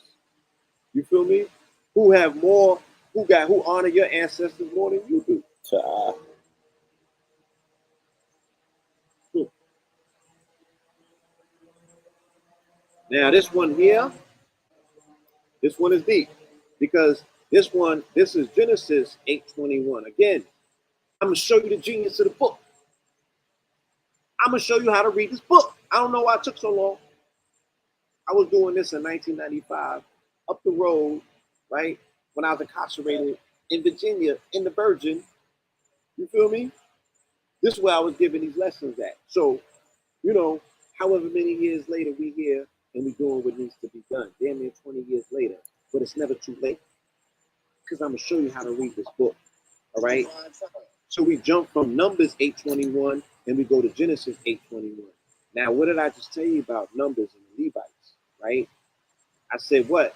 You feel me? Who have more, who honor your ancestors more than you do. Now this one here, this one is deep. Because this is Genesis 8:21. Again, I'm gonna show you the genius of the book. I'm gonna show you how to read this book. I don't know why it took so long. I was doing this in 1995, up the road, right? When I was incarcerated in Virginia, in the Virgin. You feel me? This is where I was giving these lessons at. So, however many years later we here and we doing what needs to be done. Damn near 20 years later, but it's never too late. Because I'm gonna show you how to read this book. All right. So we jump from Numbers 8:21 and we go to Genesis 8:21. Now, what did I just tell you about Numbers and the Levites? Right? I said what?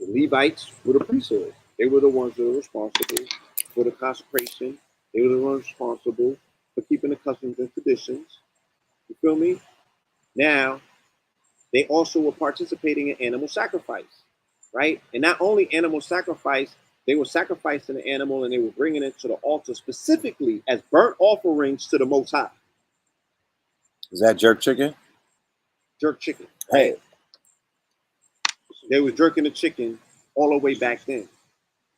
The Levites were the priesthood. They were the ones that were responsible for the consecration. They were the ones responsible for keeping the customs and traditions. You feel me? Now, they also were participating in animal sacrifice, right? And not only animal sacrifice, they were sacrificing the animal and they were bringing it to the altar specifically as burnt offerings to the Most High. Is that jerk chicken? Jerk chicken. Right? They were jerking the chicken all the way back then.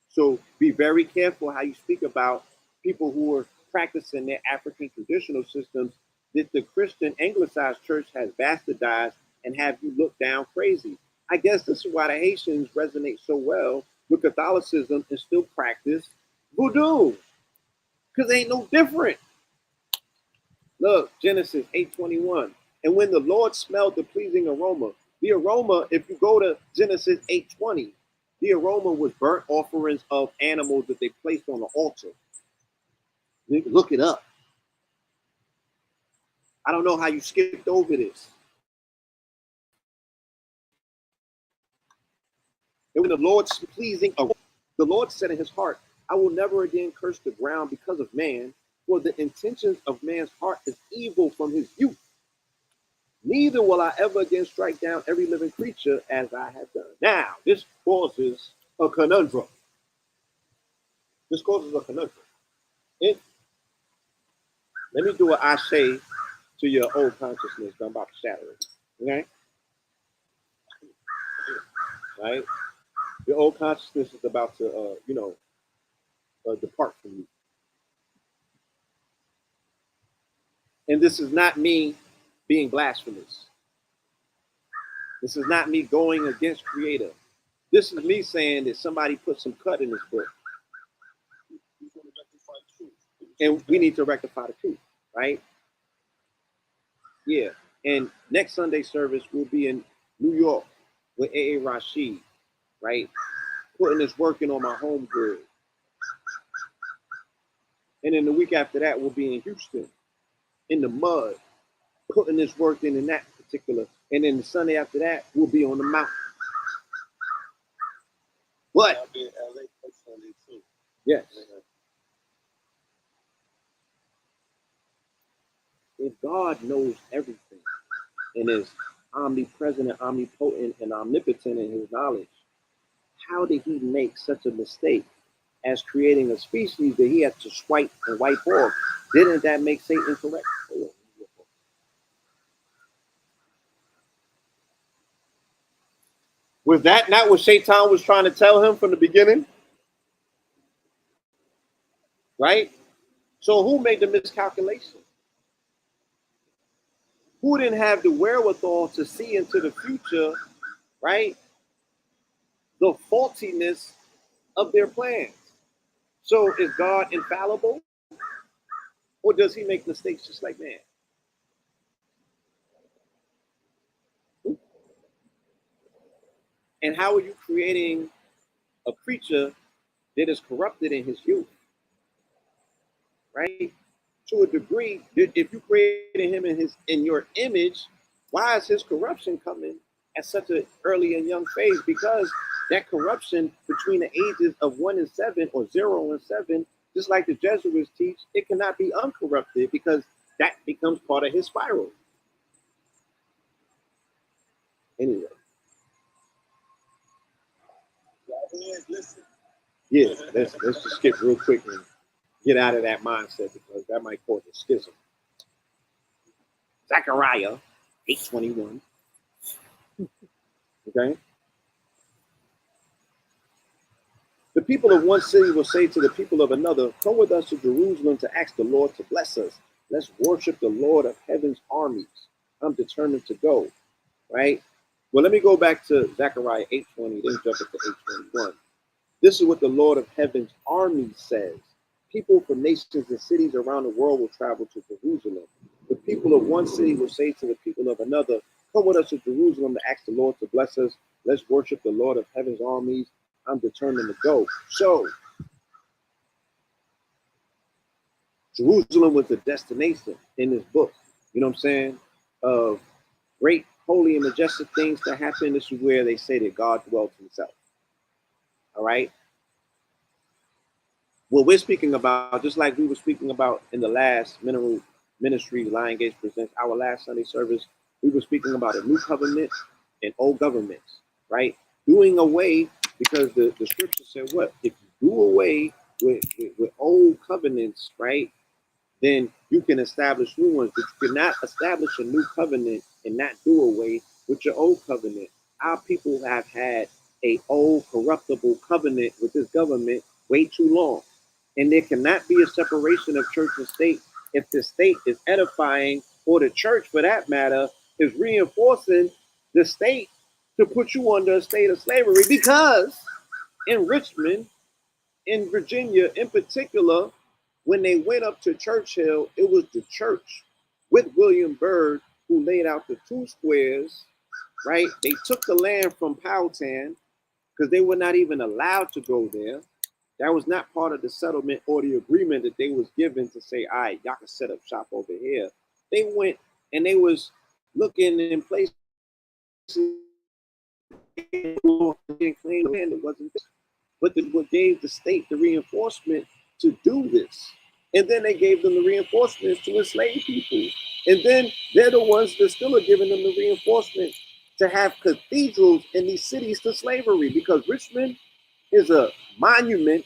So be very careful how you speak about people who are practicing their African traditional systems that the Christian Anglicized church has bastardized and have you look down crazy. I guess this is why the Haitians resonate so well with Catholicism and still practice voodoo, because they ain't no different. Look, Genesis 8:21. And when the Lord smelled the pleasing aroma, the aroma, if you go to Genesis 8:20, the aroma was burnt offerings of animals that they placed on the altar. You can look it up. I don't know how you skipped over this. And when the Lord's pleasing aroma, the Lord said in his heart, I will never again curse the ground because of man, for the intentions of man's heart is evil from his youth. Neither will I ever again strike down every living creature as I have done. Now, this causes a conundrum. This causes a conundrum. Let me do what I say to your old consciousness. I'm about to shatter it. Okay? Right? Your old consciousness is about to, depart from you. And this is not me being blasphemous. This is not me going against Creator. This is me saying that somebody put some cut in this book. And we need to rectify the truth, right? Yeah. And next Sunday service will be in New York with A.A. Rashid, right? Putting this working on my home grid. And then the week after that, we'll be in Houston, in the mud, putting this work in that particular. And then the Sunday after that, we'll be on the mountain. What? I'll be in LA next Sunday too. Yes. If God knows everything and is omnipresent and omnipotent and omnipotent in his knowledge, how did he make such a mistake as creating a species that he had to swipe and wipe off? Didn't that make Satan correct? Was that not what Satan was trying to tell him from the beginning? Right? So who made the miscalculation? Who didn't have the wherewithal to see into the future, right? The faultiness of their plans. So is God infallible? Or does he make mistakes just like man? And how are you creating a creature that is corrupted in his youth? Right? To a degree, if you created him in your image, why is his corruption coming at such an early and young phase? Because that corruption between the ages of 1 and 7 or 0 and 7, just like the Jesuits teach, it cannot be uncorrupted because that becomes part of his spiral. Anyway. Listen. Yeah, let's just skip real quick and get out of that mindset because that might cause a schism. Zechariah 8:21. Okay. The people of one city will say to the people of another, come with us to Jerusalem to ask the Lord to bless us. Let's worship the Lord of heaven's armies. I'm determined to go. Right? Well, let me go back to Zechariah 8:20, then jump into 8:21. This is what the Lord of heaven's armies says. People from nations and cities around the world will travel to Jerusalem. The people of one city will say to the people of another, come with us to Jerusalem to ask the Lord to bless us. Let's worship the Lord of heaven's armies. I'm determined to go. So, Jerusalem was the destination in this book. You know what I'm saying? Of great, holy, and majestic things to happen. This is where they say that God dwelt himself. All right? What we're speaking about, just like we were speaking about in the last mineral ministry, Lion Gates Presents, our last Sunday service, we were speaking about a new covenant and old governments, right? Doing away, because the scripture said what? If you do away with old covenants, right, then you can establish new ones. But you cannot establish a new covenant and not do away with your old covenant. Our people have had a old corruptible covenant with this government way too long. And there cannot be a separation of church and state if the state is edifying, or the church for that matter is reinforcing the state to put you under a state of slavery. Because in Richmond, in Virginia in particular, when they went up to Churchill, it was the church with William Byrd who laid out the two squares, right? They took the land from Powhatan because they were not even allowed to go there. That was not part of the settlement or the agreement that they was given to say, all right, y'all can set up shop over here. They went and they was looking in places and claimed land that wasn't there. But what gave the state the reinforcement to do this. And then they gave them the reinforcements to enslave people. And then they're the ones that still are giving them the reinforcement to have cathedrals in these cities to slavery, because Richmond is a monument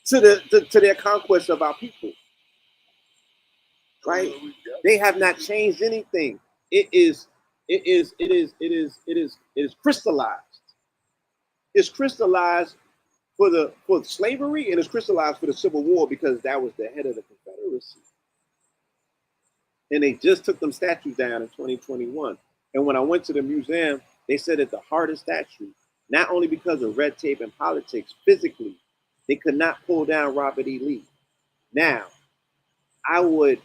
to their conquest of our people. Right? They have not changed anything. It is crystallized. It's crystallized for slavery, and it's crystallized for the Civil War, because that was the head of the Confederacy. And they just took them statues down in 2021. And when I went to the museum, they said that the hardest statue, not only because of red tape and politics, physically, they could not pull down Robert E. Lee. Now, I would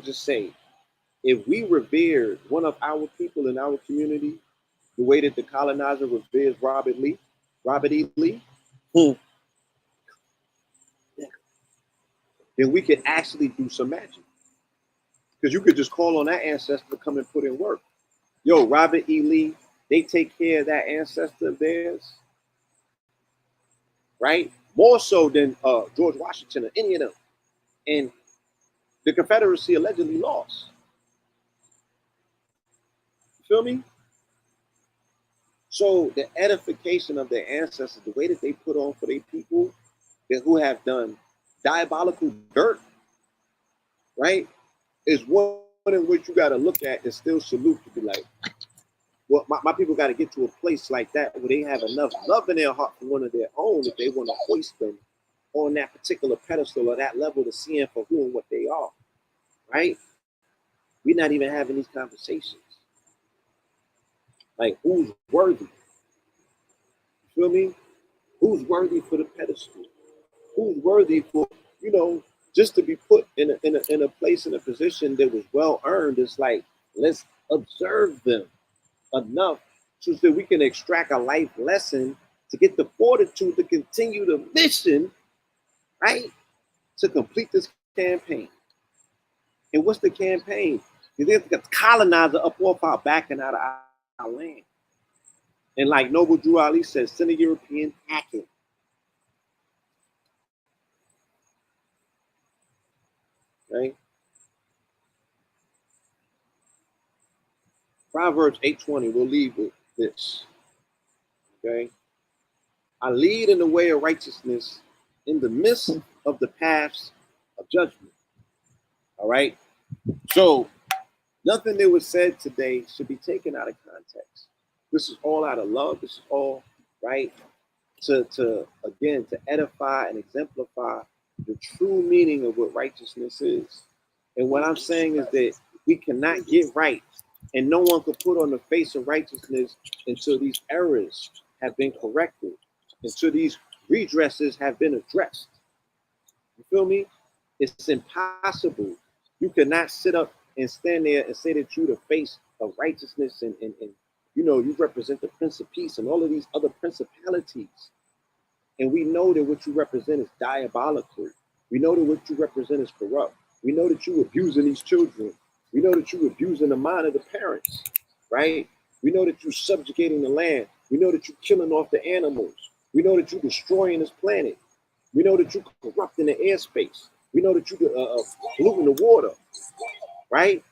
just say, if we revered one of our people in our community the way that the colonizer reveres Robert E. Lee, then we could actually do some magic. Because you could just call on that ancestor to come and put in work. Yo, Robert E. Lee, they take care of that ancestor of theirs, right? More so than George Washington or any of them. And the Confederacy allegedly lost. You feel me? So the edification of their ancestors, the way that they put on for their people who have done diabolical dirt, right, is one in which you got to look at and still salute to be like, well, my people got to get to a place like that where they have enough love in their heart for one of their own if they want to hoist them on that particular pedestal or that level to see them for who and what they are, right? We're not even having these conversations. Like, who's worthy? You feel me? Who's worthy for the pedestal? Who's worthy for, just to be put in a place, in a position that was well earned? It's like, let's observe them enough so that we can extract a life lesson to get the fortitude to continue the mission, right? To complete this campaign. And what's the campaign? They have to get the colonizer up off our back and out of our land. And like Noble Drew Ali says, send a European hacking. Right? Proverbs 8:20, we'll leave with this. Okay? I lead in the way of righteousness in the midst of the paths of judgment. All right? So nothing that was said today should be taken out of context. This is all out of love. This is all, right, to edify and exemplify the true meaning of what righteousness is. And what I'm saying is that we cannot get right, and no one could put on the face of righteousness until these errors have been corrected, until these redresses have been addressed. You feel me? It's impossible. You cannot sit up and stand there and say that you're the face of righteousness and you represent the Prince of Peace and all of these other principalities. And we know that what you represent is diabolical. We know that what you represent is corrupt. We know that you're abusing these children. We know that you're abusing the mind of the parents, right? We know that you're subjugating the land. We know that you're killing off the animals. We know that you're destroying this planet. We know that you corrupting the airspace. We know that you polluting the water, right?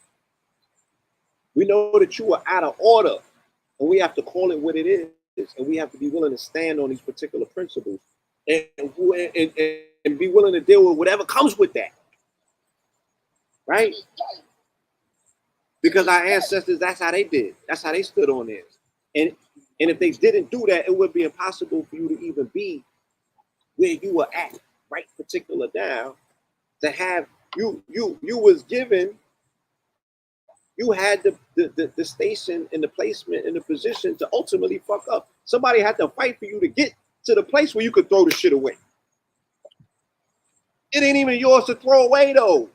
We know that you are out of order, and we have to call it what it is, and we have to be willing to stand on these particular principles and be willing to deal with whatever comes with that, right? Because our ancestors, that's how they did. That's how they stood on this. And if they didn't do that, it would be impossible for you to even be where you were at, right particular now, to have you was given, you had the station and the placement and the position to ultimately fuck up. Somebody had to fight for you to get to the place where you could throw the shit away. It ain't even yours to throw away though,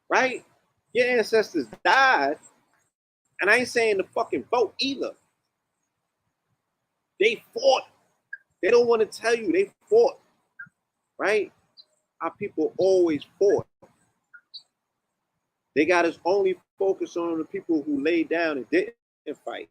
right? Your ancestors died, and I ain't saying the fucking vote either. They fought. They don't want to tell you they fought, right? Our people always fought. They got us only focused on the people who laid down and didn't fight.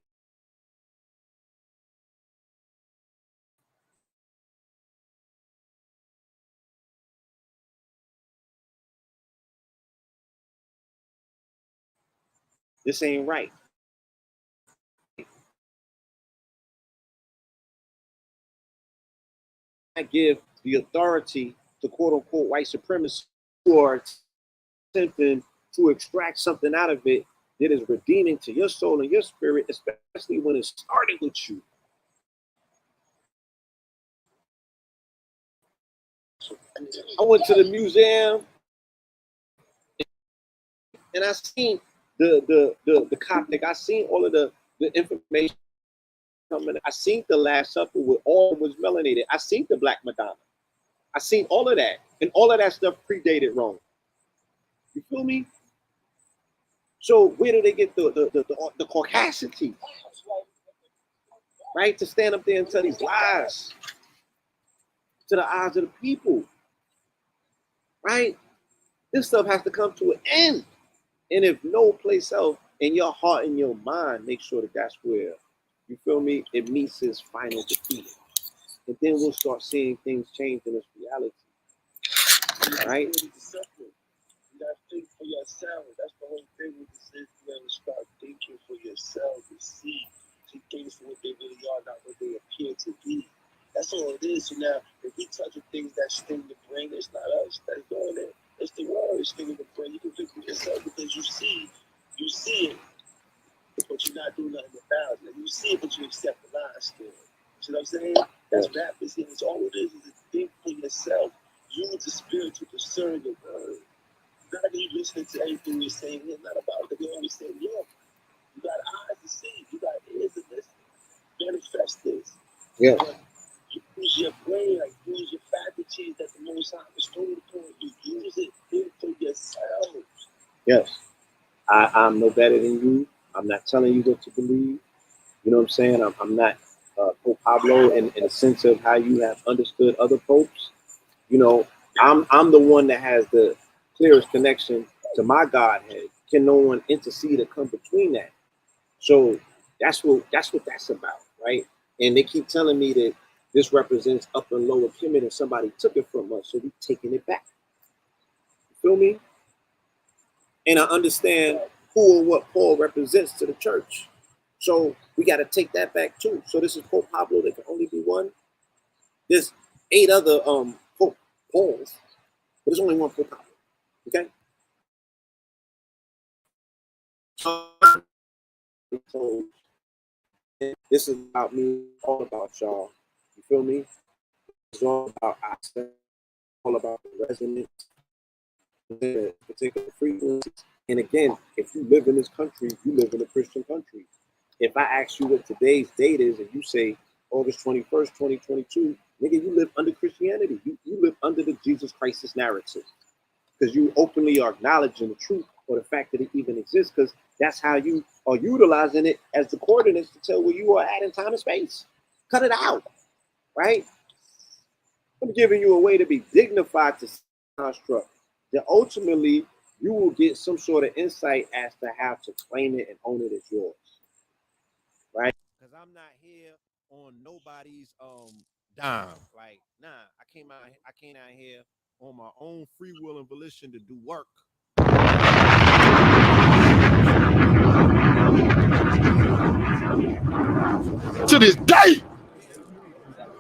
This ain't right. I give the authority to quote unquote white supremacists who are attempting to extract something out of it that is redeeming to your soul and your spirit, especially when it started with you. I went to the museum and I seen the Coptic. I seen all of the information coming. I seen the Last Supper where all was melanated. I seen the Black Madonna. I seen all of that, and all of that stuff predated Rome. You feel me? So where do they get the caucasity, right, to stand up there and tell these lies to the eyes of the people, right? This stuff has to come to an end. And if no place else in your heart and your mind, make sure that that's where, you feel me, it meets its final defeat. And then we'll start seeing things change in this reality, right? You gotta think for yourself. That's the whole thing with this is you gotta start thinking for yourself and see things for what they really are, not what they appear to be. That's all it is. So now, if we touch the things that sting the brain, it's not us that's doing it. It's the world that's stinging the brain. You can think for yourself because you see it, but you're not doing nothing about it. You see it, but you accept the lie still. You know what I'm saying? That's rap. It's all it is to think for yourself. Use the spirit to discern the word. Not that you listening to everything we're saying. It's not about it. We always say, look, you got eyes to see, you got ears to listen. Manifest this. Yeah. But you use your brain, like use your faculties that the Most High bestowed upon you. Use it for yourself. Yes. I'm no better than you. I'm not telling you what to believe. You know what I'm saying? I'm not Pope Pablo in the sense of how you have understood other popes. You know, I'm the one that has the clearest connection to my Godhead. Can no one intercede or come between that? So that's what that's about, right? And they keep telling me that this represents upper and lower Kemet and somebody took it from us, so we taking it back. You feel me? And I understand who or what Paul represents to the church. So we got to take that back too. So this is Pope Pablo. There can only be one. There's 8 other Pope Pauls, but there's only one Pope Pablo. Okay. So this is about me, all about y'all. You feel me? It's all about us, all about the resonance, the particular frequencies. And again, if you live in this country, you live in a Christian country. If I ask you what today's date is and you say August 21st, 2022, nigga, you live under Christianity. You live under the Jesus Christ narrative. Because you openly are acknowledging the truth or the fact that it even exists, because that's how you are utilizing it as the coordinates to tell where you are at in time and space. Cut it out, right? I'm giving you a way to be dignified to construct that ultimately you will get some sort of insight as to how to claim it and own it as yours, right? Because I'm not here on nobody's dime. Like, nah, I came out here on my own free will and volition to do work. To this day,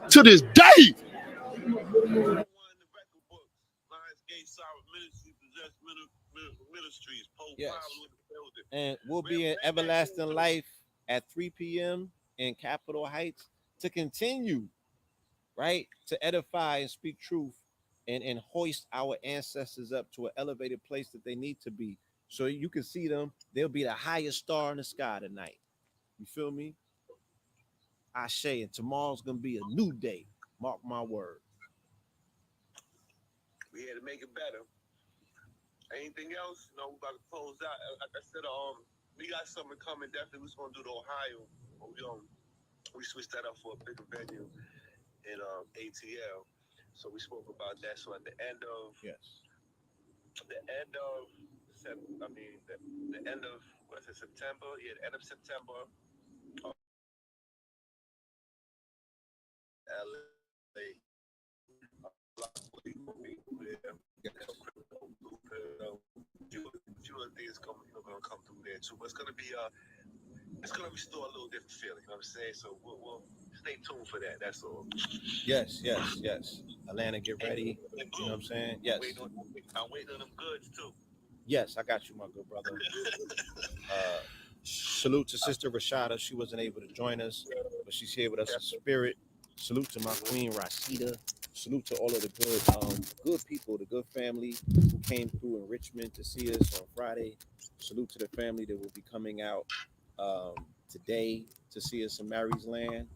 to this day. Yes. And we'll be in everlasting life at 3 p.m. in Capitol Heights to continue, right? To edify and speak truth and hoist our ancestors up to an elevated place that they need to be. So you can see them, they'll be the highest star in the sky tonight. You feel me? I say, and tomorrow's gonna be a new day. Mark my word. We had to make it better. Anything else? No, we about to close out. Like I said, we got something coming. Definitely, we're gonna do the Ohio. We switched that up for a bigger venue in ATL. So we spoke about that. So at the end of the end of what's it, September? Yeah, the end of September. LA. Things gonna come through there too. But it's gonna restore a little different feeling. You know what I'm saying? So we'll stay tuned for that. That's all. Yes. Atlanta, get ready. You know what I'm saying? Yes. I'm waiting on them goods too. Yes, I got you, my good brother. Salute to Sister Rashada. She wasn't able to join us, but she's here with us in spirit. Salute to my queen Rashida. Salute to all of the good people, the good family who came through in Richmond to see us on Friday. Salute to the family that will be coming out today to see us in Mary's land.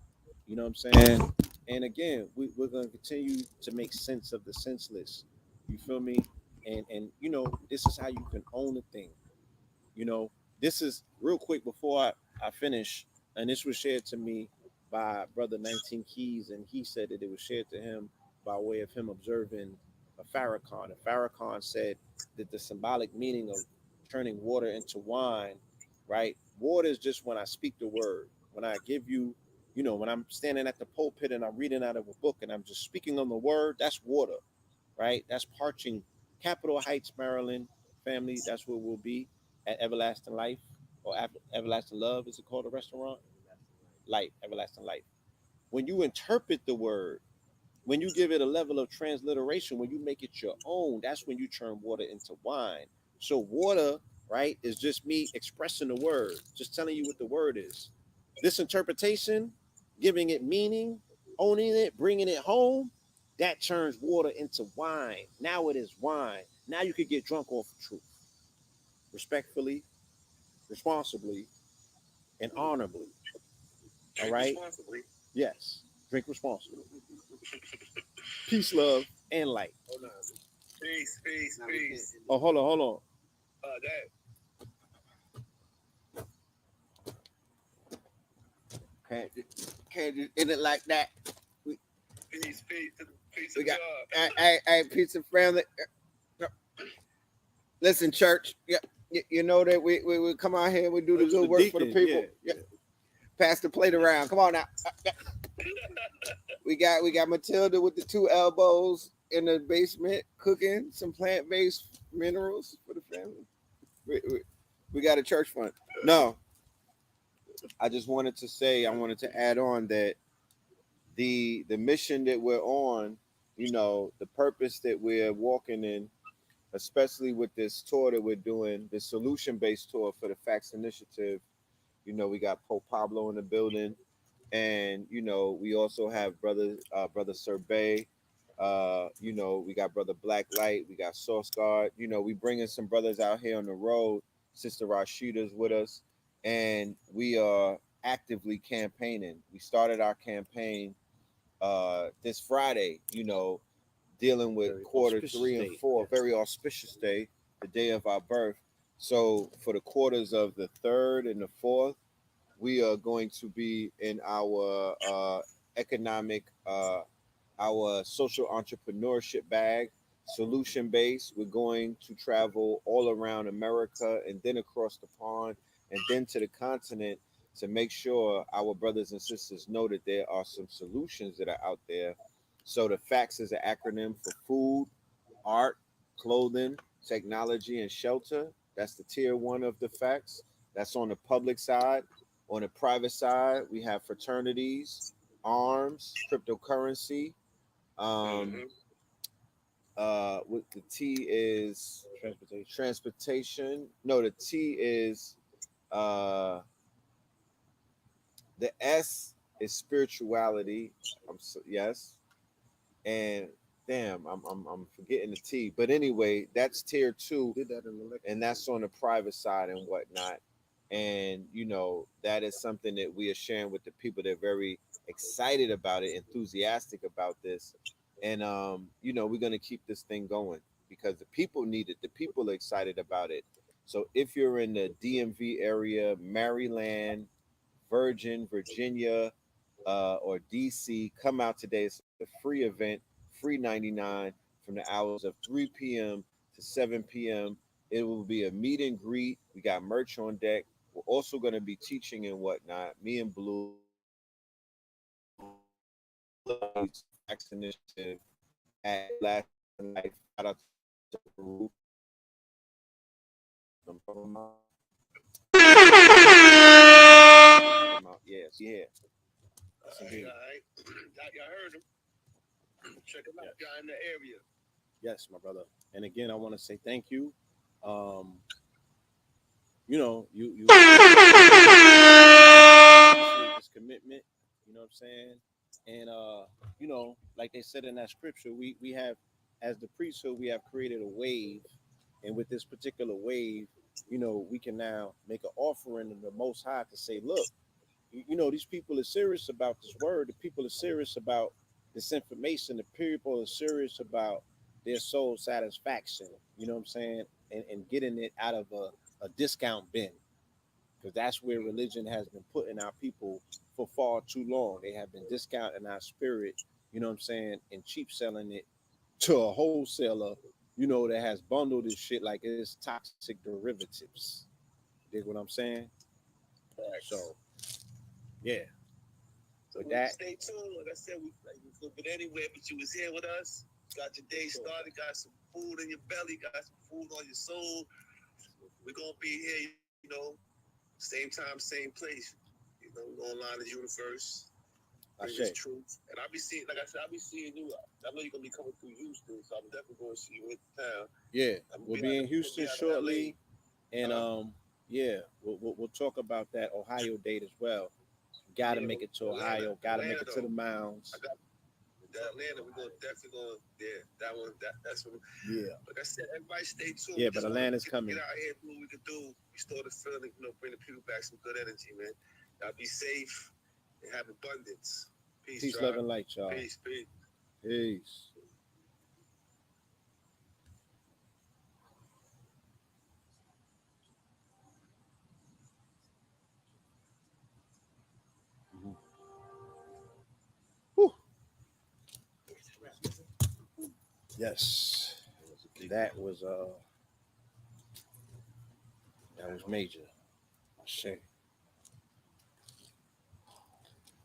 You know what I'm saying? And again, we're going to continue to make sense of the senseless. You feel me? And you know, this is how you can own a thing. You know, this is real quick before I finish, and this was shared to me by Brother 19 Keys, and he said that it was shared to him by way of him observing a Farrakhan. A Farrakhan said that the symbolic meaning of turning water into wine, right? Water is just when I speak the word. When I give you, you know, when I'm standing at the pulpit and I'm reading out of a book and I'm just speaking on the word, that's water, right? That's parching. Capitol Heights, Maryland, family, that's where we'll be at Everlasting Life or Everlasting Love, is it called a restaurant? Life, Everlasting Life. When you interpret the word, when you give it a level of transliteration, when you make it your own, that's when you turn water into wine. So water, right, is just me expressing the word, just telling you what the word is. This interpretation, giving it meaning, owning it, bringing it home, that turns water into wine. Now it is wine. Now you could get drunk off of truth, respectfully, responsibly, and honorably. All right? Responsibly. Yes. Drink responsibly. Peace, love, and light. Hold on. Peace. Oh, hold on. That. Can't just end it like that. Peace. We got hey, peace and family. Listen, church. Yeah, you know that we come out here and we do the good work for the people. Yeah. Pass the plate around. Come on now. We got Matilda with the 2 elbows in the basement cooking some plant-based minerals for the family. We got a church fund. No, I just wanted to add on that the mission that we're on, you know, the purpose that we're walking in, especially with this tour that we're doing, the solution-based tour for the Facts Initiative. You know, we got Pope Pablo in the building, and you know, we also have brother Sir Bay. You know, we got brother Black Light, we got Source Guard. You know, we bringing some brothers out here on the road. Sister Rashida's with us, and we are actively campaigning. We started our campaign this Friday. You know, dealing with Very quarter auspicious 3 and day. 4, very auspicious day, the day of our birth. So for the quarters of the 3rd and the 4th, we are going to be in our economic, our social entrepreneurship bag, solution based. We're going to travel all around America and then across the pond and then to the continent to make sure our brothers and sisters know that there are some solutions that are out there. So the FACTS is an acronym for food, art, clothing, technology, and shelter. That's the tier one of the FACTS. That's on the public side. On the private side, we have fraternities, arms, cryptocurrency. Um, Mm-hmm. with the T is transportation. No, the T is the S is spirituality. Yes, and damn, I'm forgetting the T. But anyway, that's tier two, and that's on the private side and whatnot. And that is something that we are sharing with the people. They're very excited about it, enthusiastic about this, and we're gonna keep this thing going because the people need it. The people are excited about it. So if you're in the DMV area, Maryland, Virginia, or DC, come out today. It's a free event, free 99 from the hours of 3 p.m. to 7 p.m. It will be a meet and greet. We got merch on deck. We're also going to be teaching and whatnot. Me and Blue, Facts Initiative at last night. Shout out to Peru. Yes, yeah. All right. Y'all heard him. Check him out. Y'all in the area. Yes, my brother. And again, I want to say thank you. You appreciate this commitment. You know what I'm saying? And like they said in that scripture, we have, as the priesthood, we have created a wave, and with this particular wave, we can now make an offering to the Most High to say, look, these people are serious about this word. The people are serious about this information. The people are serious about their soul satisfaction. You know what I'm saying? And getting it out of a discount bin, because that's where religion has been putting our people for far too long. They have been discounting our spirit, you know what I'm saying, and cheap selling it to a wholesaler, that has bundled this shit like it's toxic derivatives. Dig what I'm saying? So, yeah. So With that, stay tuned. Like I said, we could have been anywhere, but you was here with us. Got your day started. Got some food in your belly. Got some food on your soul. We're gonna be here, same time, same place. We're gonna line the universe. Bring this truth. And I'll be seeing, like I said, I'll be seeing you. I know you're gonna be coming through Houston, so I'm definitely going to see you in town. yeah, we'll be in Houston shortly, and yeah, we'll talk about that Ohio date as well. Got to make it to Ohio. Got to make it to the mounds. Atlanta, we're definitely going. Yeah, that one. That's what. Yeah. Like I said, everybody stay tuned. Yeah, but Atlanta's coming. Get out here, do what we can do. Restore the feeling. Bring the people back some good energy, man. Y'all be safe and have abundance. Peace, love, and light, y'all. Peace. Peace. Yes, that was major. Shit.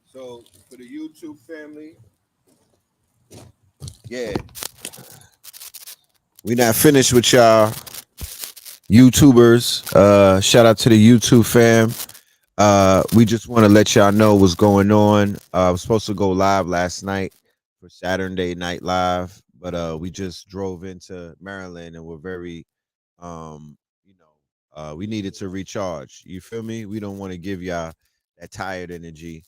So for the YouTube family, yeah, we not finished with y'all YouTubers. Shout out to the YouTube fam. We just want to let y'all know what's going on. I was supposed to go live last night for Saturday Night Live, but we just drove into Maryland and we're very we needed to recharge. You feel me? We don't want to give y'all that tired energy.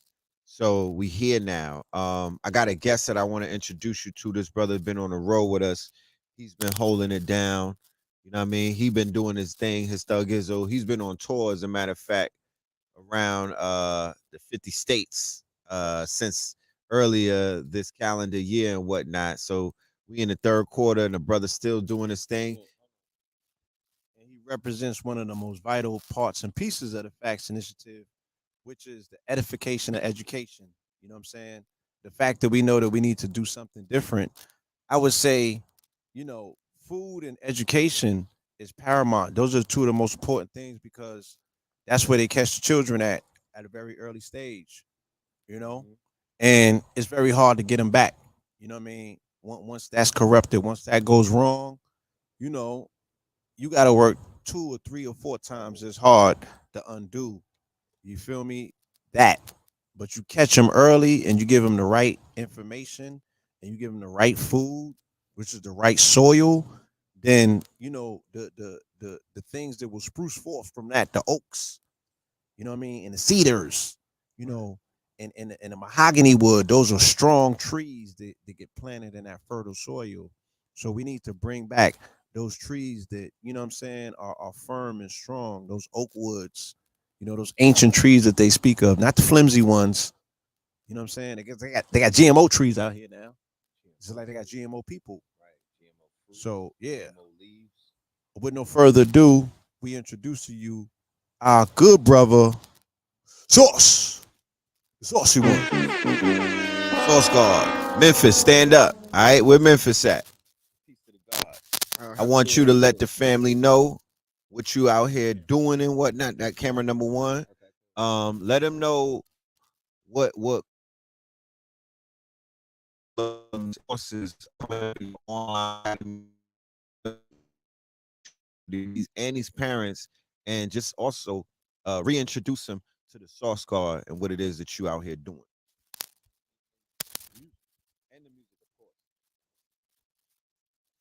So we here now. I got a guest that I want to introduce you to. This brother been on the road with us. He's been holding it down. You know what I mean? He been doing his thing, his thuggizzle. He's been on tour, as a matter of fact, around the 50 states since earlier this calendar year and whatnot. So we in the third quarter and the brother's still doing his thing. And he represents one of the most vital parts and pieces of the Facts Initiative, which is the edification of education. You know what I'm saying? The fact that we know that we need to do something different. I would say, food and education is paramount. Those are two of the most important things because that's where they catch the children at. at a very early stage, you know, and it's very hard to get them back. You know what I mean? Once that's corrupted, once that goes wrong, you know, you got to work 2 or 3 or 4 times as hard to undo. You feel me? That. But you catch them early and you give them the right information and you give them the right food, which is the right soil, then you know the things that will spruce forth from that, the oaks, you know what I mean, and the cedars, you know, and the mahogany wood, those are strong trees that get planted in that fertile soil. So we need to bring back those trees that, you know what I'm saying, are firm and strong, those oak woods, you know, those ancient trees that they speak of, not the flimsy ones. You know what I'm saying? They got GMO trees out here now. It's like they got GMO people. So yeah. With no further ado, we introduce to you our good brother Sauce. The saucy one. Source guard. Memphis, stand up. All right, where Memphis at? I want you to let the family know what you out here doing and whatnot. That camera number one. Let them know what sources online and these parents, and just also reintroduce them to the source guard and what it is that you out here doing.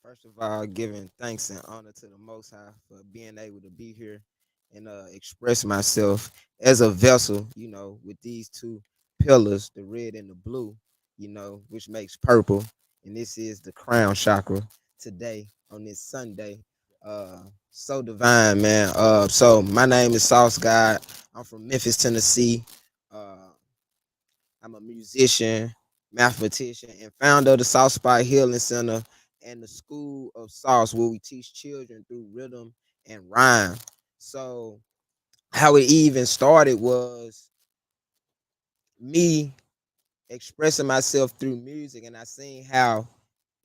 First of all, giving thanks and honor to the Most High for being able to be here and express myself as a vessel, you know, with these two pillars, the red and the blue, you know, which makes purple. And this is the crown chakra today on this Sunday. So divine, man. So my name is Sauce God. I'm from Memphis, Tennessee. Uh, I'm a musician, mathematician, and founder of the South Spot Healing Center and the School of Sauce, where we teach children through rhythm and rhyme. So, how it even started was me expressing myself through music, and I seen how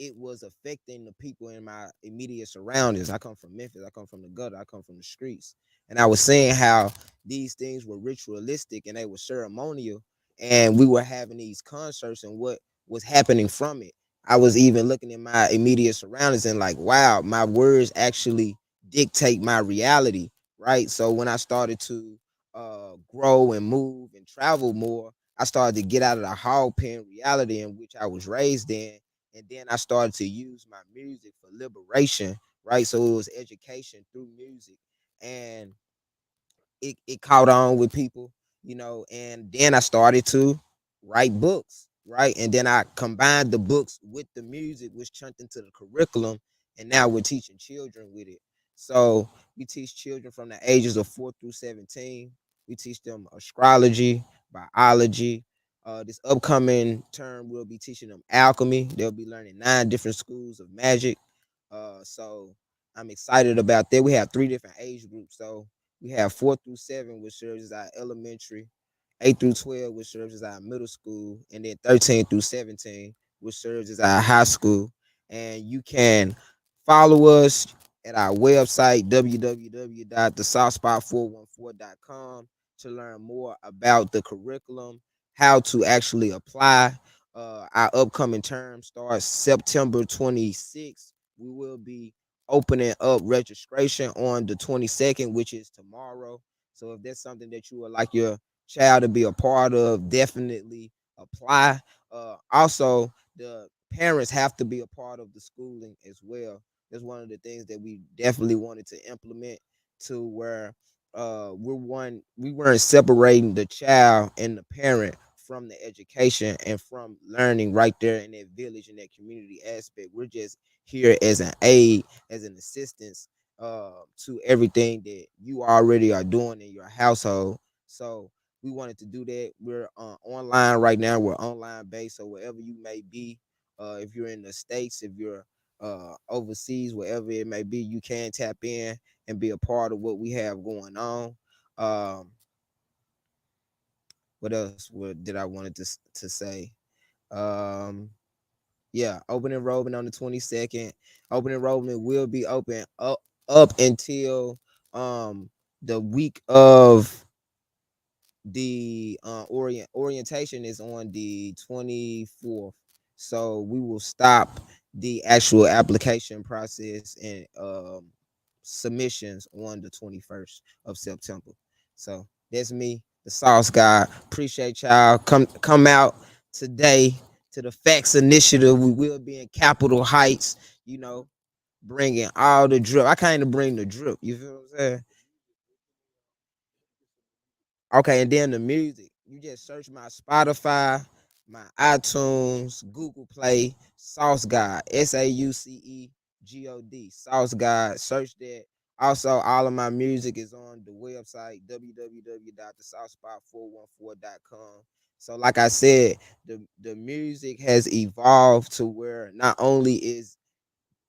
it was affecting the people in my immediate surroundings. I come from Memphis. I come from the gutter. I come from the streets. And I was seeing how these things were ritualistic and they were ceremonial. And we were having these concerts and what was happening from it. I was even looking at my immediate surroundings and like, wow, my words actually dictate my reality. Right. So when I started to grow and move and travel more, I started to get out of the hog pen reality in which I was raised in, and then I started to use my music for liberation, right? So it was education through music, and it caught on with people, you know, and then I started to write books, right? And then I combined the books with the music, which turned into the curriculum, and now we're teaching children with it. So we teach children from the ages of 4 through 17. We teach them astrology, biology. This upcoming term, we'll be teaching them alchemy. They'll be learning 9 different schools of magic. So I'm excited about that. We have 3 different age groups. So we have 4 through 7, which serves as our elementary, 8 through 12, which serves as our middle school, and then 13 through 17, which serves as our high school. And you can follow us at our website, www.thesouthspot414.com, to learn more about the curriculum, how to actually apply. Our upcoming term starts September 26th. We will be opening up registration on the 22nd, which is tomorrow. So if that's something that you would like your child to be a part of, definitely apply. Also, the parents have to be a part of the schooling as well. That's one of the things that we definitely wanted to implement, to where we weren't separating the child and the parent from the education and from learning right there in that village and that community aspect. We're just here as an aid, as an assistance to everything that you already are doing in your household. So we wanted to do that. We're online right now. We're online based. So wherever you may be, if you're in the States, if you're overseas, wherever it may be, you can tap in and be a part of what we have going on. Um, what else did I wanted to say? Um, yeah, open enrollment on the 22nd. Open enrollment will be open up until the week of the orientation is on the 24th, so we will stop the actual application process and submissions on the 21st of September. So that's me, the Sauce Guy. Appreciate y'all. Come out today to the Facts Initiative. We will be in Capitol Heights, you know, bringing all the drip. I kind of bring the drip. You feel what I'm saying? Okay, and then the music. You just search my Spotify, my iTunes, Google Play, Sauce God, SAUCEGOD, Sauce God. Search that. Also, all of my music is on the website www.thesaucespot414.com. So, like I said, the music has evolved to where not only is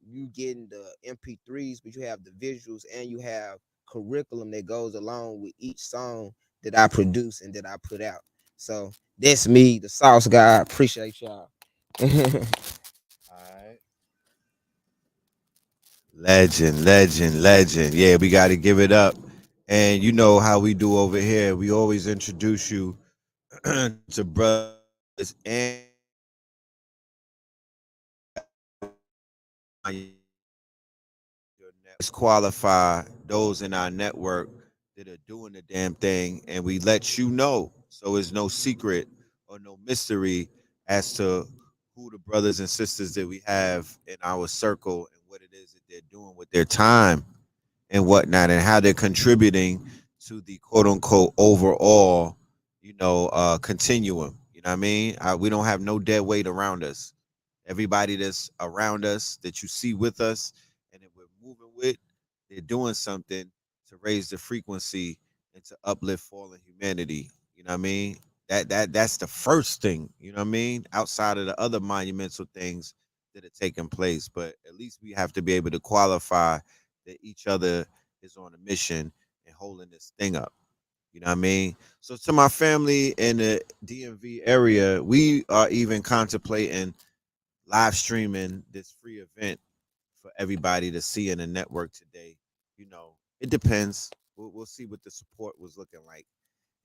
you getting the MP3s, but you have the visuals and you have curriculum that goes along with each song that I produce and that I put out. So that's me, the Sauce Guy. Appreciate y'all. All right. Legend. Yeah, we got to give it up. And you know how we do over here. We always introduce you to brothers and qualify those in our network that are doing the damn thing, and we let you know, so it's no secret or no mystery as to who the brothers and sisters that we have in our circle and what it is that they're doing with their time and whatnot, and how they're contributing to the quote unquote overall, continuum. You know what I mean? We don't have no dead weight around us. Everybody that's around us that you see with us and that we're moving with, they're doing something to raise the frequency and to uplift fallen humanity. You know what I mean? That's the first thing, you know what I mean? Outside of the other monumental things that are taking place. But at least we have to be able to qualify that each other is on a mission and holding this thing up. You know what I mean? So to my family in the DMV area, we are even contemplating live streaming this free event for everybody to see in the network today. It depends. We'll see what the support was looking like,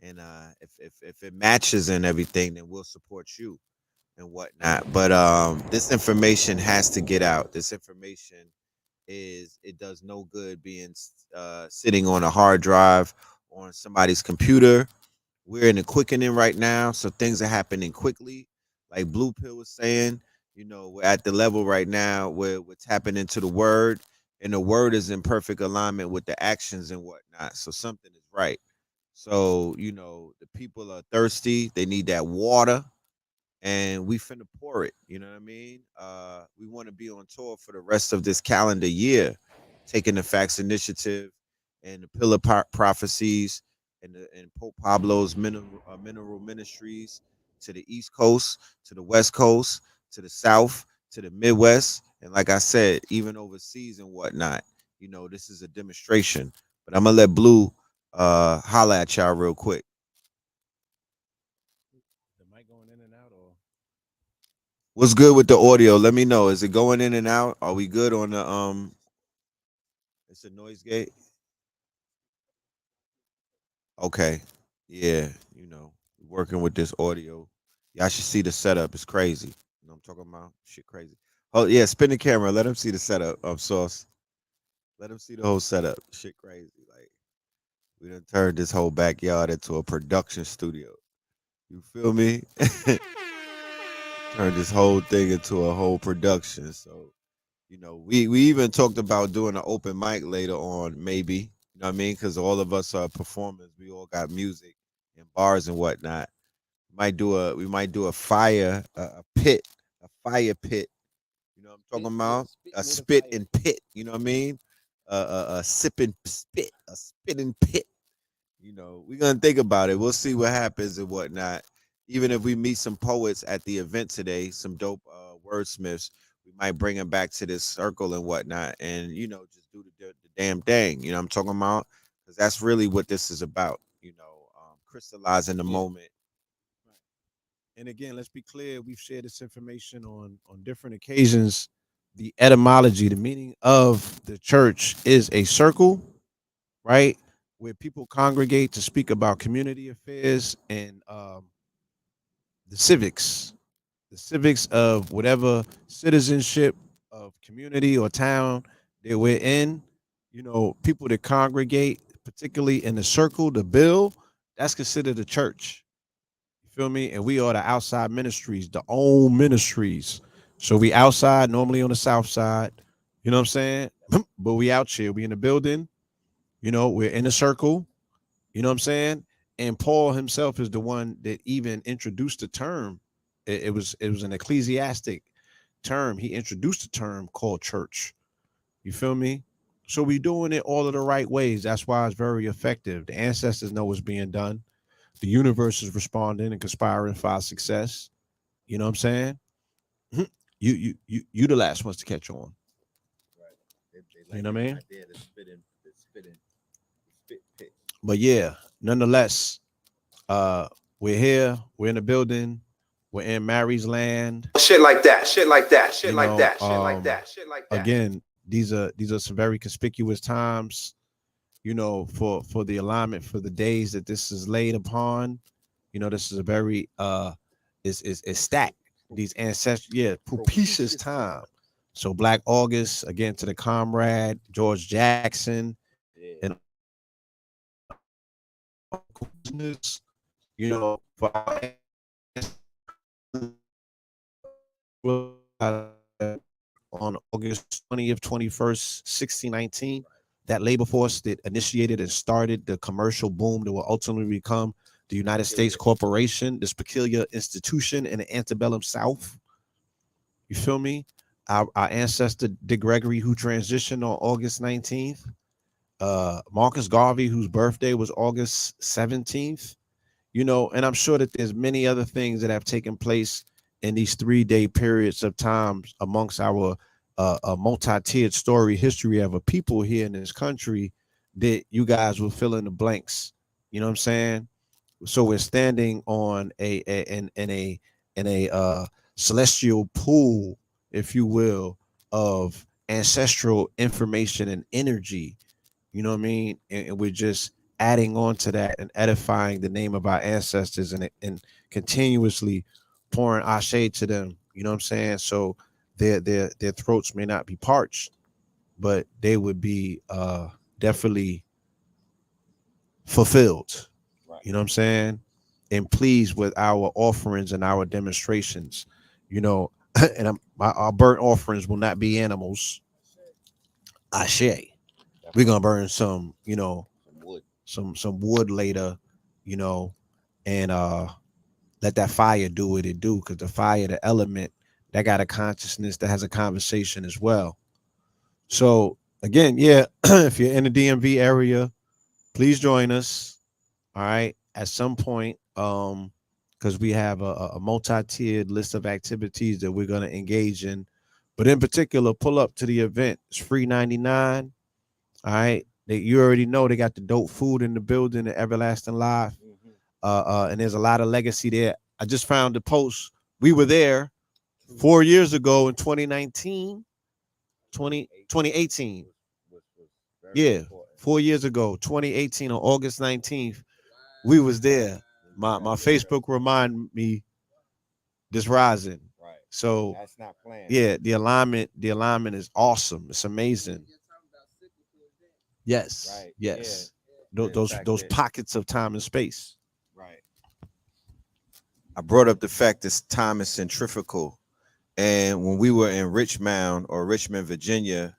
and if it matches and everything, then we'll support you and whatnot. But this information has to get out. This information it does no good being sitting on a hard drive on somebody's computer. We're in the quickening right now, so things are happening quickly. Like Blue Pill was saying, we're at the level right now where we're tapping into the word, and the word is in perfect alignment with the actions and whatnot. So something is right. So, the people are thirsty, they need that water, and we finna pour it. You know what I mean? We want to be on tour for the rest of this calendar year, taking the Facts Initiative and the Pillar Prophecies and Pope Pablo's Mineral Ministries to the East Coast, to the West Coast, to the South, to the Midwest, and like I said, even overseas and whatnot. This is a demonstration. But I'm gonna let Blue holla at y'all real quick. The mic going in and out, or What's good with the audio? Let me know. Is it going in and out? Are we good on the it's a noise gate? Okay. Yeah, working with this audio. Y'all should see the setup. It's crazy. You know what I'm talking about? Shit crazy. Oh yeah, spin the camera. Let them see the setup of Sauce. Let them see the whole setup. Shit crazy. Like we done turned this whole backyard into a production studio. You feel me? Turned this whole thing into a whole production. So we even talked about doing an open mic later on, maybe. You know what I mean? Because all of us are performers. We all got music and bars and whatnot. We might do a fire pit. You know what I'm talking about? A spit and pit. You know what I mean? A sipping spit, a spitting pit. We're gonna think about it. We'll see what happens and whatnot. Even if we meet some poets at the event today, some dope wordsmiths, we might bring them back to this circle and whatnot, and just do the damn thing. You know what I'm talking about? Because that's really what this is about. Crystallizing the moment. right. And again, let's be clear: we've shared this information on different occasions. The etymology, the meaning of the church is a circle, right? where people congregate to speak about community affairs and the civics of whatever citizenship of community or town that we're in. You know, people that congregate, particularly in the circle, the bill, that's considered a church. You feel me? And we are the outside ministries, the own ministries. So we outside, normally on the south side. You know what I'm saying? But we out here. We in the building. You know, we're in a circle. You know what I'm saying? And Paul himself is the one that even introduced the term. It was an ecclesiastic term. He introduced the term called church. You feel me? So we doing it all of the right ways. That's why it's very effective. The ancestors know what's being done. The universe is responding and conspiring for our success. You know what I'm saying? You the last ones to catch on. They You know what I mean? idea to spit pitch. But yeah, nonetheless, we're here, we're in the building, we're in Mary's land. Shit like that. Shit like that. Shit You like know, that. Shit like that. Shit like that. Again, these are some very conspicuous times, you know, for the alignment for the days that this is laid upon. You know, this is a very is stacked. These ancestral, yeah, propitious time. So Black August, again, to the comrade George Jackson, and you know, for on August 20th, 21st, 1619, that labor force that initiated and started the commercial boom that will ultimately become the United States Corporation, this peculiar institution in the antebellum South. You feel me? Our ancestor Dick Gregory, who transitioned on August 19th, Marcus Garvey, whose birthday was August 17th, you know, and I'm sure that there's many other things that have taken place in these 3-day periods of time amongst our multi-tiered story history of a people here in this country that you guys will fill in the blanks. You know what I'm saying? So we're standing on a celestial pool, if you will, of ancestral information and energy. You know what I mean? And we're just adding on to that and edifying the name of our ancestors and continuously pouring ashe to them. You know what I'm saying? So their throats may not be parched, but they would be definitely fulfilled. You know what I'm saying? And pleased with our offerings and our demonstrations. You know, and our burnt offerings will not be animals. Ashe. We're gonna burn some, you know, some wood later, you know, and let that fire do what it do, because the fire, the element, that got a consciousness that has a conversation as well. So again, yeah, if you're in the DMV area, please join us. All right, at some point, because we have a multi-tiered list of activities that we're gonna engage in, but in particular, pull up to the event. It's free 99. All right, you already know they got the dope food in the building, the Everlasting Life. And there's a lot of legacy there. I just found the post. We were there 4 years ago in 2019, 2018. Yeah, 4 years ago, 2018 on August 19th, we was there. My Facebook remind me this rising. Right. So That's not planned. yeah, the alignment is awesome. It's amazing. Yes. Right. Yes. Yeah. Those pockets of time and space. Right. I brought up the fact that time is centrifugal. And when we were in Richmond, Virginia,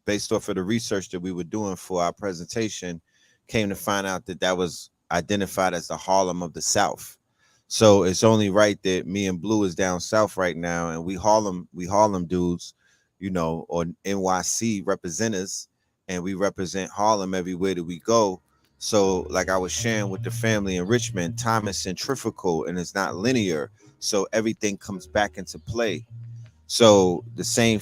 based off of the research that we were doing for our presentation, came to find out that that was identified as the Harlem of the South. So it's only right that me and Blue is down south right now, and we Harlem dudes, you know, or NYC representatives, and we represent Harlem everywhere that we go. So like I was sharing with the family in Richmond, time is centrifugal and it's not linear. So everything comes back into play. So the same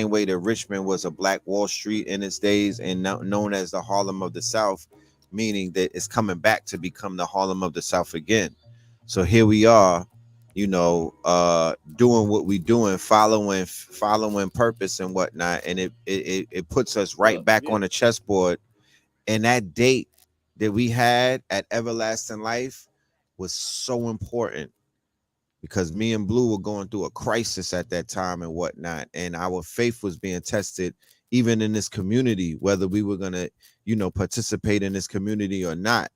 way that Richmond was a Black Wall Street in its days and now known as the Harlem of the South, meaning that it's coming back to become the Harlem of the South again. So here we are, you know, doing what we doing, following purpose and whatnot, and it puts us right back on the chessboard And that date that we had at Everlasting Life was so important because me and Blue were going through a crisis at that time and whatnot. And our faith was being tested even in this community, whether we were going to, participate in this community or not.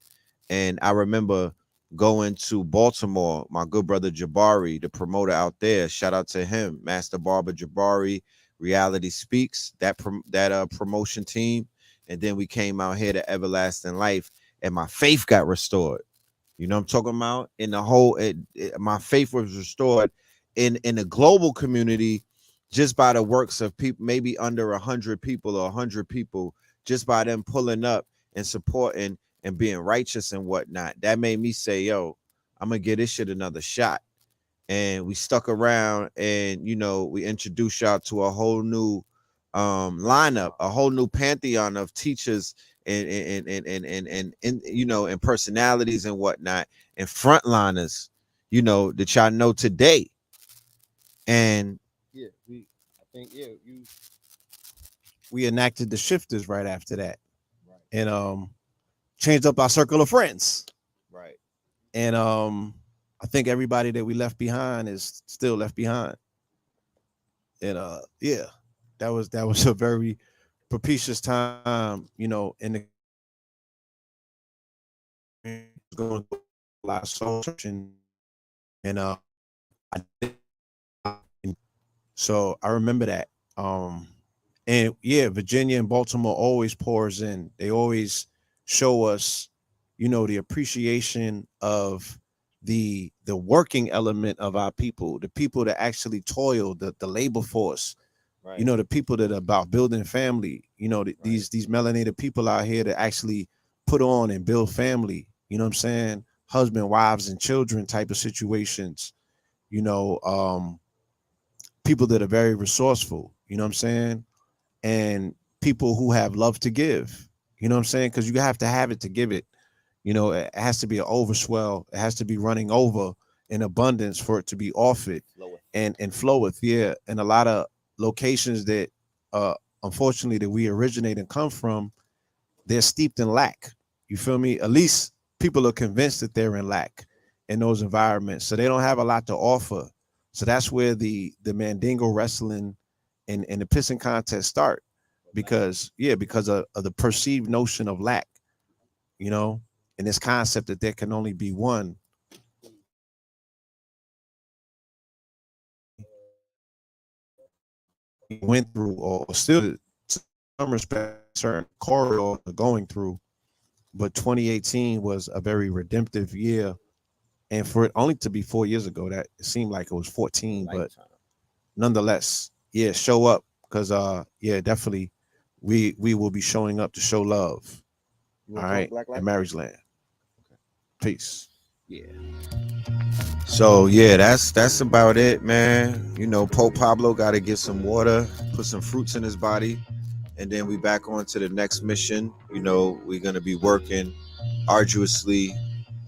And I remember going to Baltimore, my good brother Jabari, the promoter out there, shout out to him, Master Barber Jabari, Reality Speaks, that promotion team. And then we came out here to Everlasting Life and my faith got restored. You know what I'm talking about? In the whole, my faith was restored in the global community just by the works of people, maybe under 100 people or 100 people, just by them pulling up and supporting and being righteous and whatnot. That made me say, yo, I'm going to give this shit another shot. And we stuck around and, we introduced y'all to a whole new lineup, a whole new pantheon of teachers and personalities and whatnot and frontliners, that y'all know today. And yeah, we enacted the shifters right after that, right. And changed up our circle of friends, right. And I think everybody that we left behind is still left behind. And yeah, that was a very propitious time, in the going through a lot of soul searching, and so I remember that. And yeah, Virginia and Baltimore always pours in. They always show us, the appreciation of the working element of our people, the people that actually toil, the labor force, Right. The people that are about building family, Right. these melanated people out here that actually put on and build family, you know what I'm saying? Husband, wives, and children type of situations, people that are very resourceful, you know what I'm saying? And people who have love to give, you know what I'm saying? Because you have to have it to give it. It has to be an overswell. It has to be running over in abundance for it to be offered and floweth. Yeah. And a lot of locations that unfortunately that we originate and come from, they're steeped in lack. You feel me? At least people are convinced that they're in lack in those environments. So they don't have a lot to offer. So that's where the Mandingo wrestling and the pissing contest start, because of the perceived notion of lack, and this concept that there can only be one. Went through, or still to some respect, certain corridor going through, but 2018 was a very redemptive year, and for it only to be 4 years ago, that it seemed like it was 14, but nonetheless, yeah, show up, because definitely we will be showing up to show love. All right, in Mary's Land. Okay. Peace. Yeah. So yeah, that's about it, man. Pope Pablo got to get some water, put some fruits in his body, and then we back on to the next mission. We're gonna be working arduously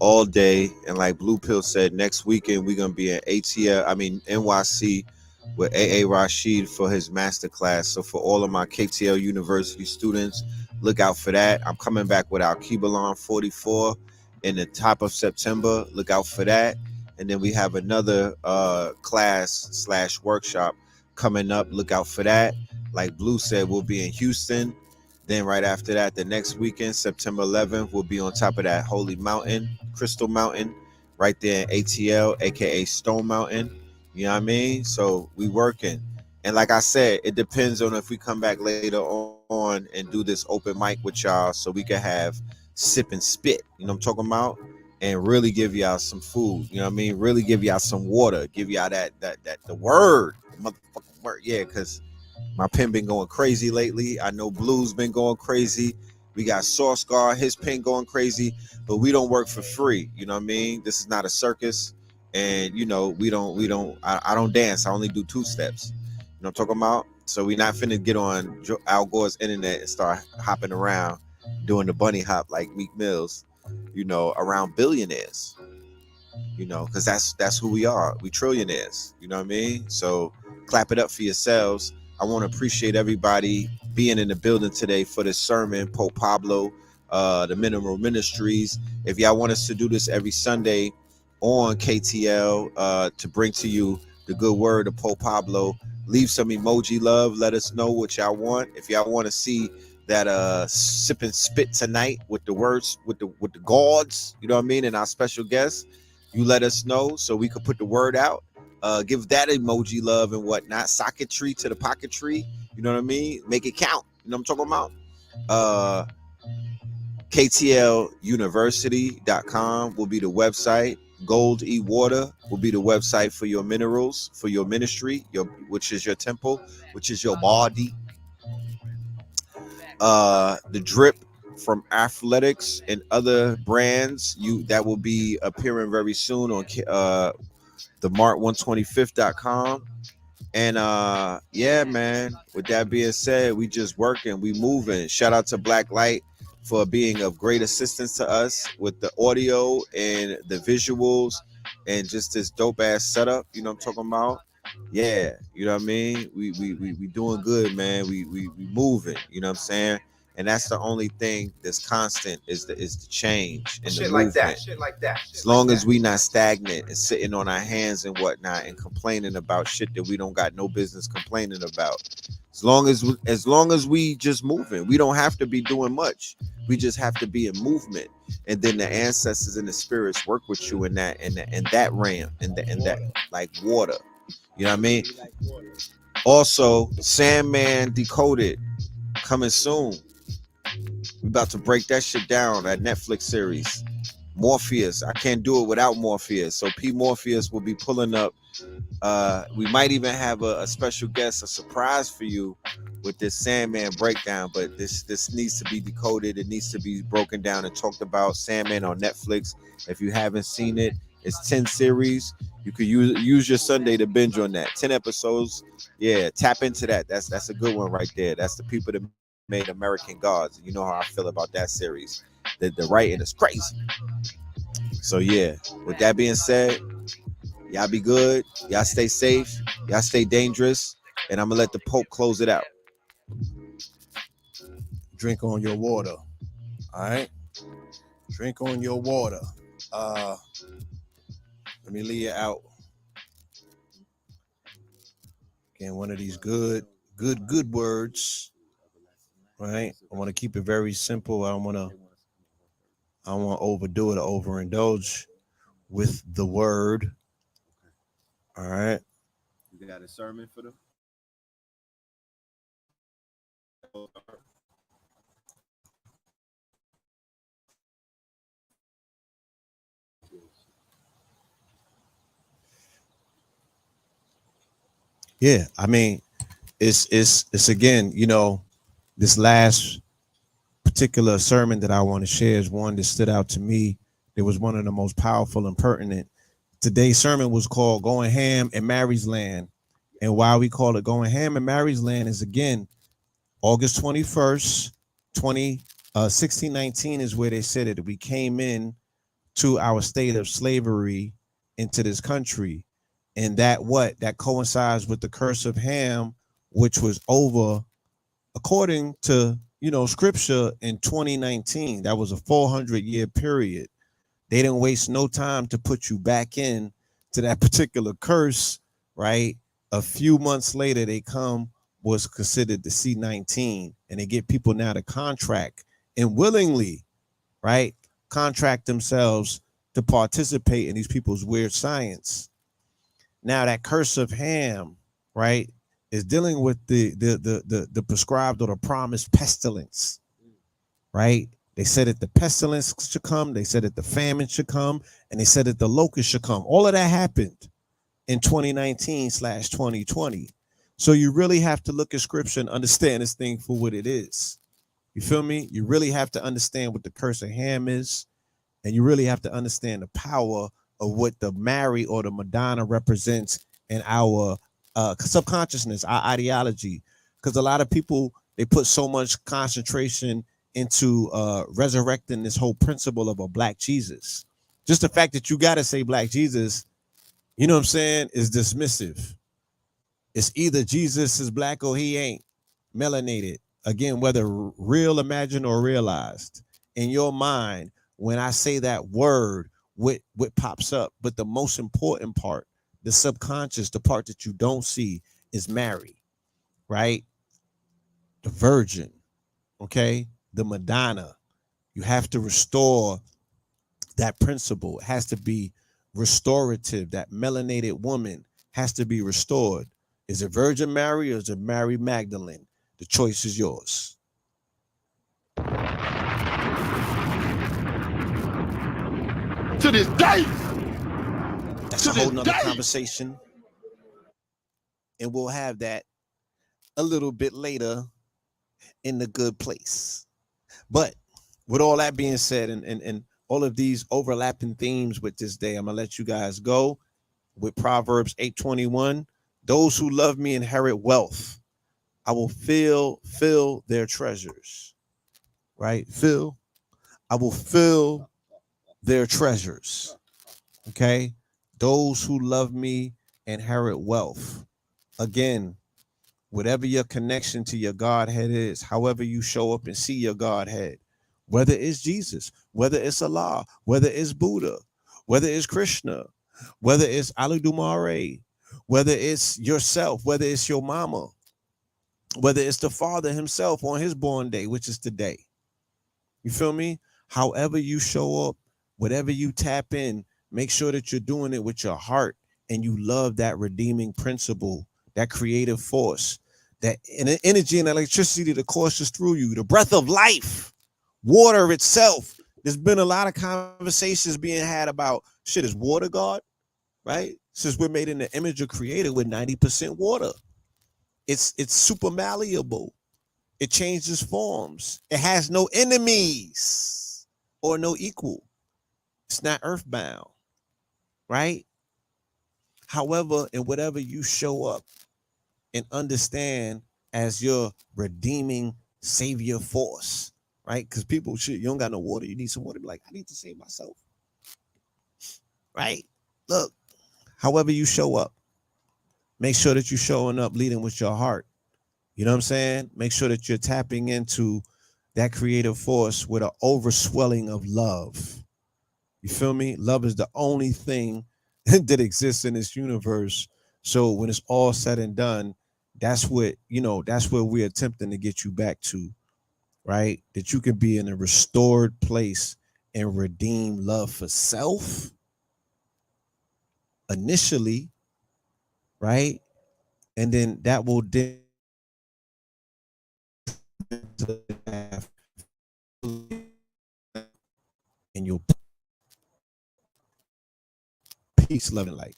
all day, and like Blue Pill said, next weekend we're gonna be at NYC with AA Rashid for his master class. So for all of my KTL University students, look out for that. I'm coming back with our Kibalon 44 in the top of September. Look out for that. And then we have another class/workshop coming up. Look out for that. Like Blue said, we'll be in Houston. Then right after that, the next weekend, September 11th, we'll be on top of that Holy Mountain, Crystal Mountain, right there in ATL, aka Stone Mountain. You know what I mean? So we working. And like I said, it depends on if we come back later on and do this open mic with y'all, so we can have sip and spit. You know what I'm talking about? And really give y'all some food. You know what I mean? Really give y'all some water. Give y'all that the word, the motherfucking word. Yeah, because my pen been going crazy lately. I know Blue's been going crazy. We got Sauce Guard, his pen going crazy, but we don't work for free. You know what I mean? This is not a circus. And we don't I don't dance. I only do 2 steps. You know what I'm talking about? So we not finna get on Al Gore's internet and start hopping around doing the bunny hop like Meek Mills, around billionaires. Because that's who we are. We trillionaires. You know what I mean? So clap it up for yourselves. I want to appreciate everybody being in the building today for this sermon. Pope Pablo, the Mineral Ministries. If y'all want us to do this every Sunday on KTL to bring to you the good word of Pablo, leave some emoji love. Let us know what y'all want. If y'all want to see that sip and spit tonight with the words with the gods, you know what I mean, and our special guests, you let us know so we could put the word out. Give that emoji love and whatnot. Socketry to the pocketry, you know what I mean? Make it count. You know what I'm talking about? KTLUniversity.com will be the website. Gold E Water will be the website for your minerals, for your ministry, which is your temple, which is your body. The drip from Athletics and other brands, that will be appearing very soon on the Mart125.com. And yeah, man, with that being said, we just working, we moving. Shout out to Black Light for being of great assistance to us with the audio and the visuals and just this dope ass setup, you know what I'm talking about? Yeah, you know what I mean? We doing good, man. We moving, you know what I'm saying? And that's the only thing that's constant is the change and the movement. Shit like that. As long as we not stagnant and sitting on our hands and whatnot and complaining about shit that we don't got no business complaining about. As long as we just moving, we don't have to be doing much. We just have to be in movement, and then the ancestors and the spirits work with you in that realm, in that like water. You know what I mean? Also, Sandman Decoded coming soon. We about to break that shit down. That Netflix series, Morpheus. I can't do it without Morpheus. So P Morpheus will be pulling up. We might even have a special guest, a surprise for you with this Sandman breakdown. But this needs to be decoded. It needs to be broken down and talked about. Sandman on Netflix. If you haven't seen it, it's 10 series. You could use your Sunday to binge on that. 10 episodes. Yeah, tap into that. That's a good one right there. That's the people that made American Gods. You know how I feel about that series. The writing is crazy. So yeah, with that being said, y'all be good. Y'all stay safe. Y'all stay dangerous. And I'm gonna let the Pope close it out. Drink on your water. All right. Drink on your water. Let me leave it out. Again, one of these good words. Right. I want to keep it very simple. I don't want to overdo it or overindulge with the word. All right. You got a sermon for them? Yeah, I mean, it's again, you know, this last particular sermon that I want to share is one that stood out to me. It was one of the most powerful and pertinent. Today's sermon was called Going Ham in Mary's Land. And why we call it Going Ham in Mary's Land is, again, August 21st, 1619 is where they said it. We came in to our state of slavery into this country. And that coincides with the curse of Ham, which was over, according to, you know, scripture, in 2019. That was a 400-year period. They didn't waste no time to put you back in to that particular curse, right? A few months later, they come, was considered the C-19, and they get people now to contract and willingly, right, contract themselves to participate in these people's weird science. Now that curse of Ham, right, is dealing with the prescribed or the promised pestilence, right? They said that the pestilence should come. They said that the famine should come, and they said that the locust should come. All of that happened in 2019/2020. So you really have to look at scripture and understand this thing for what it is. You feel me? You really have to understand what the curse of Ham is, and you really have to understand the power of what the Mary or the Madonna represents in our subconsciousness, our ideology. Because a lot of people, they put so much concentration into resurrecting this whole principle of a Black Jesus. Just the fact that you got to say Black Jesus, you know what I'm saying, is dismissive. It's either Jesus is Black or he ain't, melanated. Again, whether real, imagined, or realized. in your mind, when I say that word, what pops up? But the most important part, the subconscious, the part that you don't see, is Mary, right? The Virgin, okay? The Madonna. You have to restore that principle. It has to be restorative. That melanated woman has to be restored. Is it Virgin Mary or is it Mary Magdalene? The choice is yours. To this day. That's a whole nother conversation. And we'll have that a little bit later in the good place. But with all that being said, and all of these overlapping themes with this day, I'm gonna let you guys go with Proverbs 8:21. Those who love me inherit wealth. I will fill their treasures. Right? I will fill their treasures. Okay? Those who love me inherit wealth. Again, whatever your connection to your Godhead is, however you show up and see your Godhead, whether it's Jesus, whether it's Allah, whether it's Buddha, whether it's Krishna, whether it's Aludumare, whether it's yourself, whether it's your mama, whether it's the Father himself on his born day, which is today. You feel me? However you show up, whatever you tap in, make sure that you're doing it with your heart and you love that redeeming principle, that creative force, that energy and electricity that courses through you, the breath of life, water itself. There's been a lot of conversations being had about, shit, is water God, right? Since we're made in the image of creator with 90% water. It's super malleable. It changes forms. It has no enemies or no equal. It's not earthbound, right? However, in whatever you show up and understand as your redeeming savior force, right? Because people, shit, you don't got no water. You need some water. Be like, I need to save myself, right? Look, however you show up, make sure that you're showing up leading with your heart. You know what I'm saying? Make sure that you're tapping into that creative force with an overswelling of love. You feel me? Love is the only thing that exists in this universe. So when it's all said and done, that's what, that's where we're attempting to get you back to, right? That you can be in a restored place and redeem love for self initially, right? And then that will in your peace, love, and light.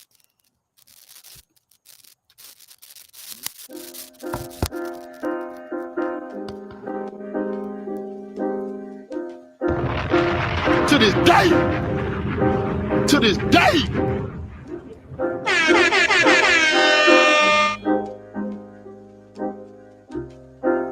To this day.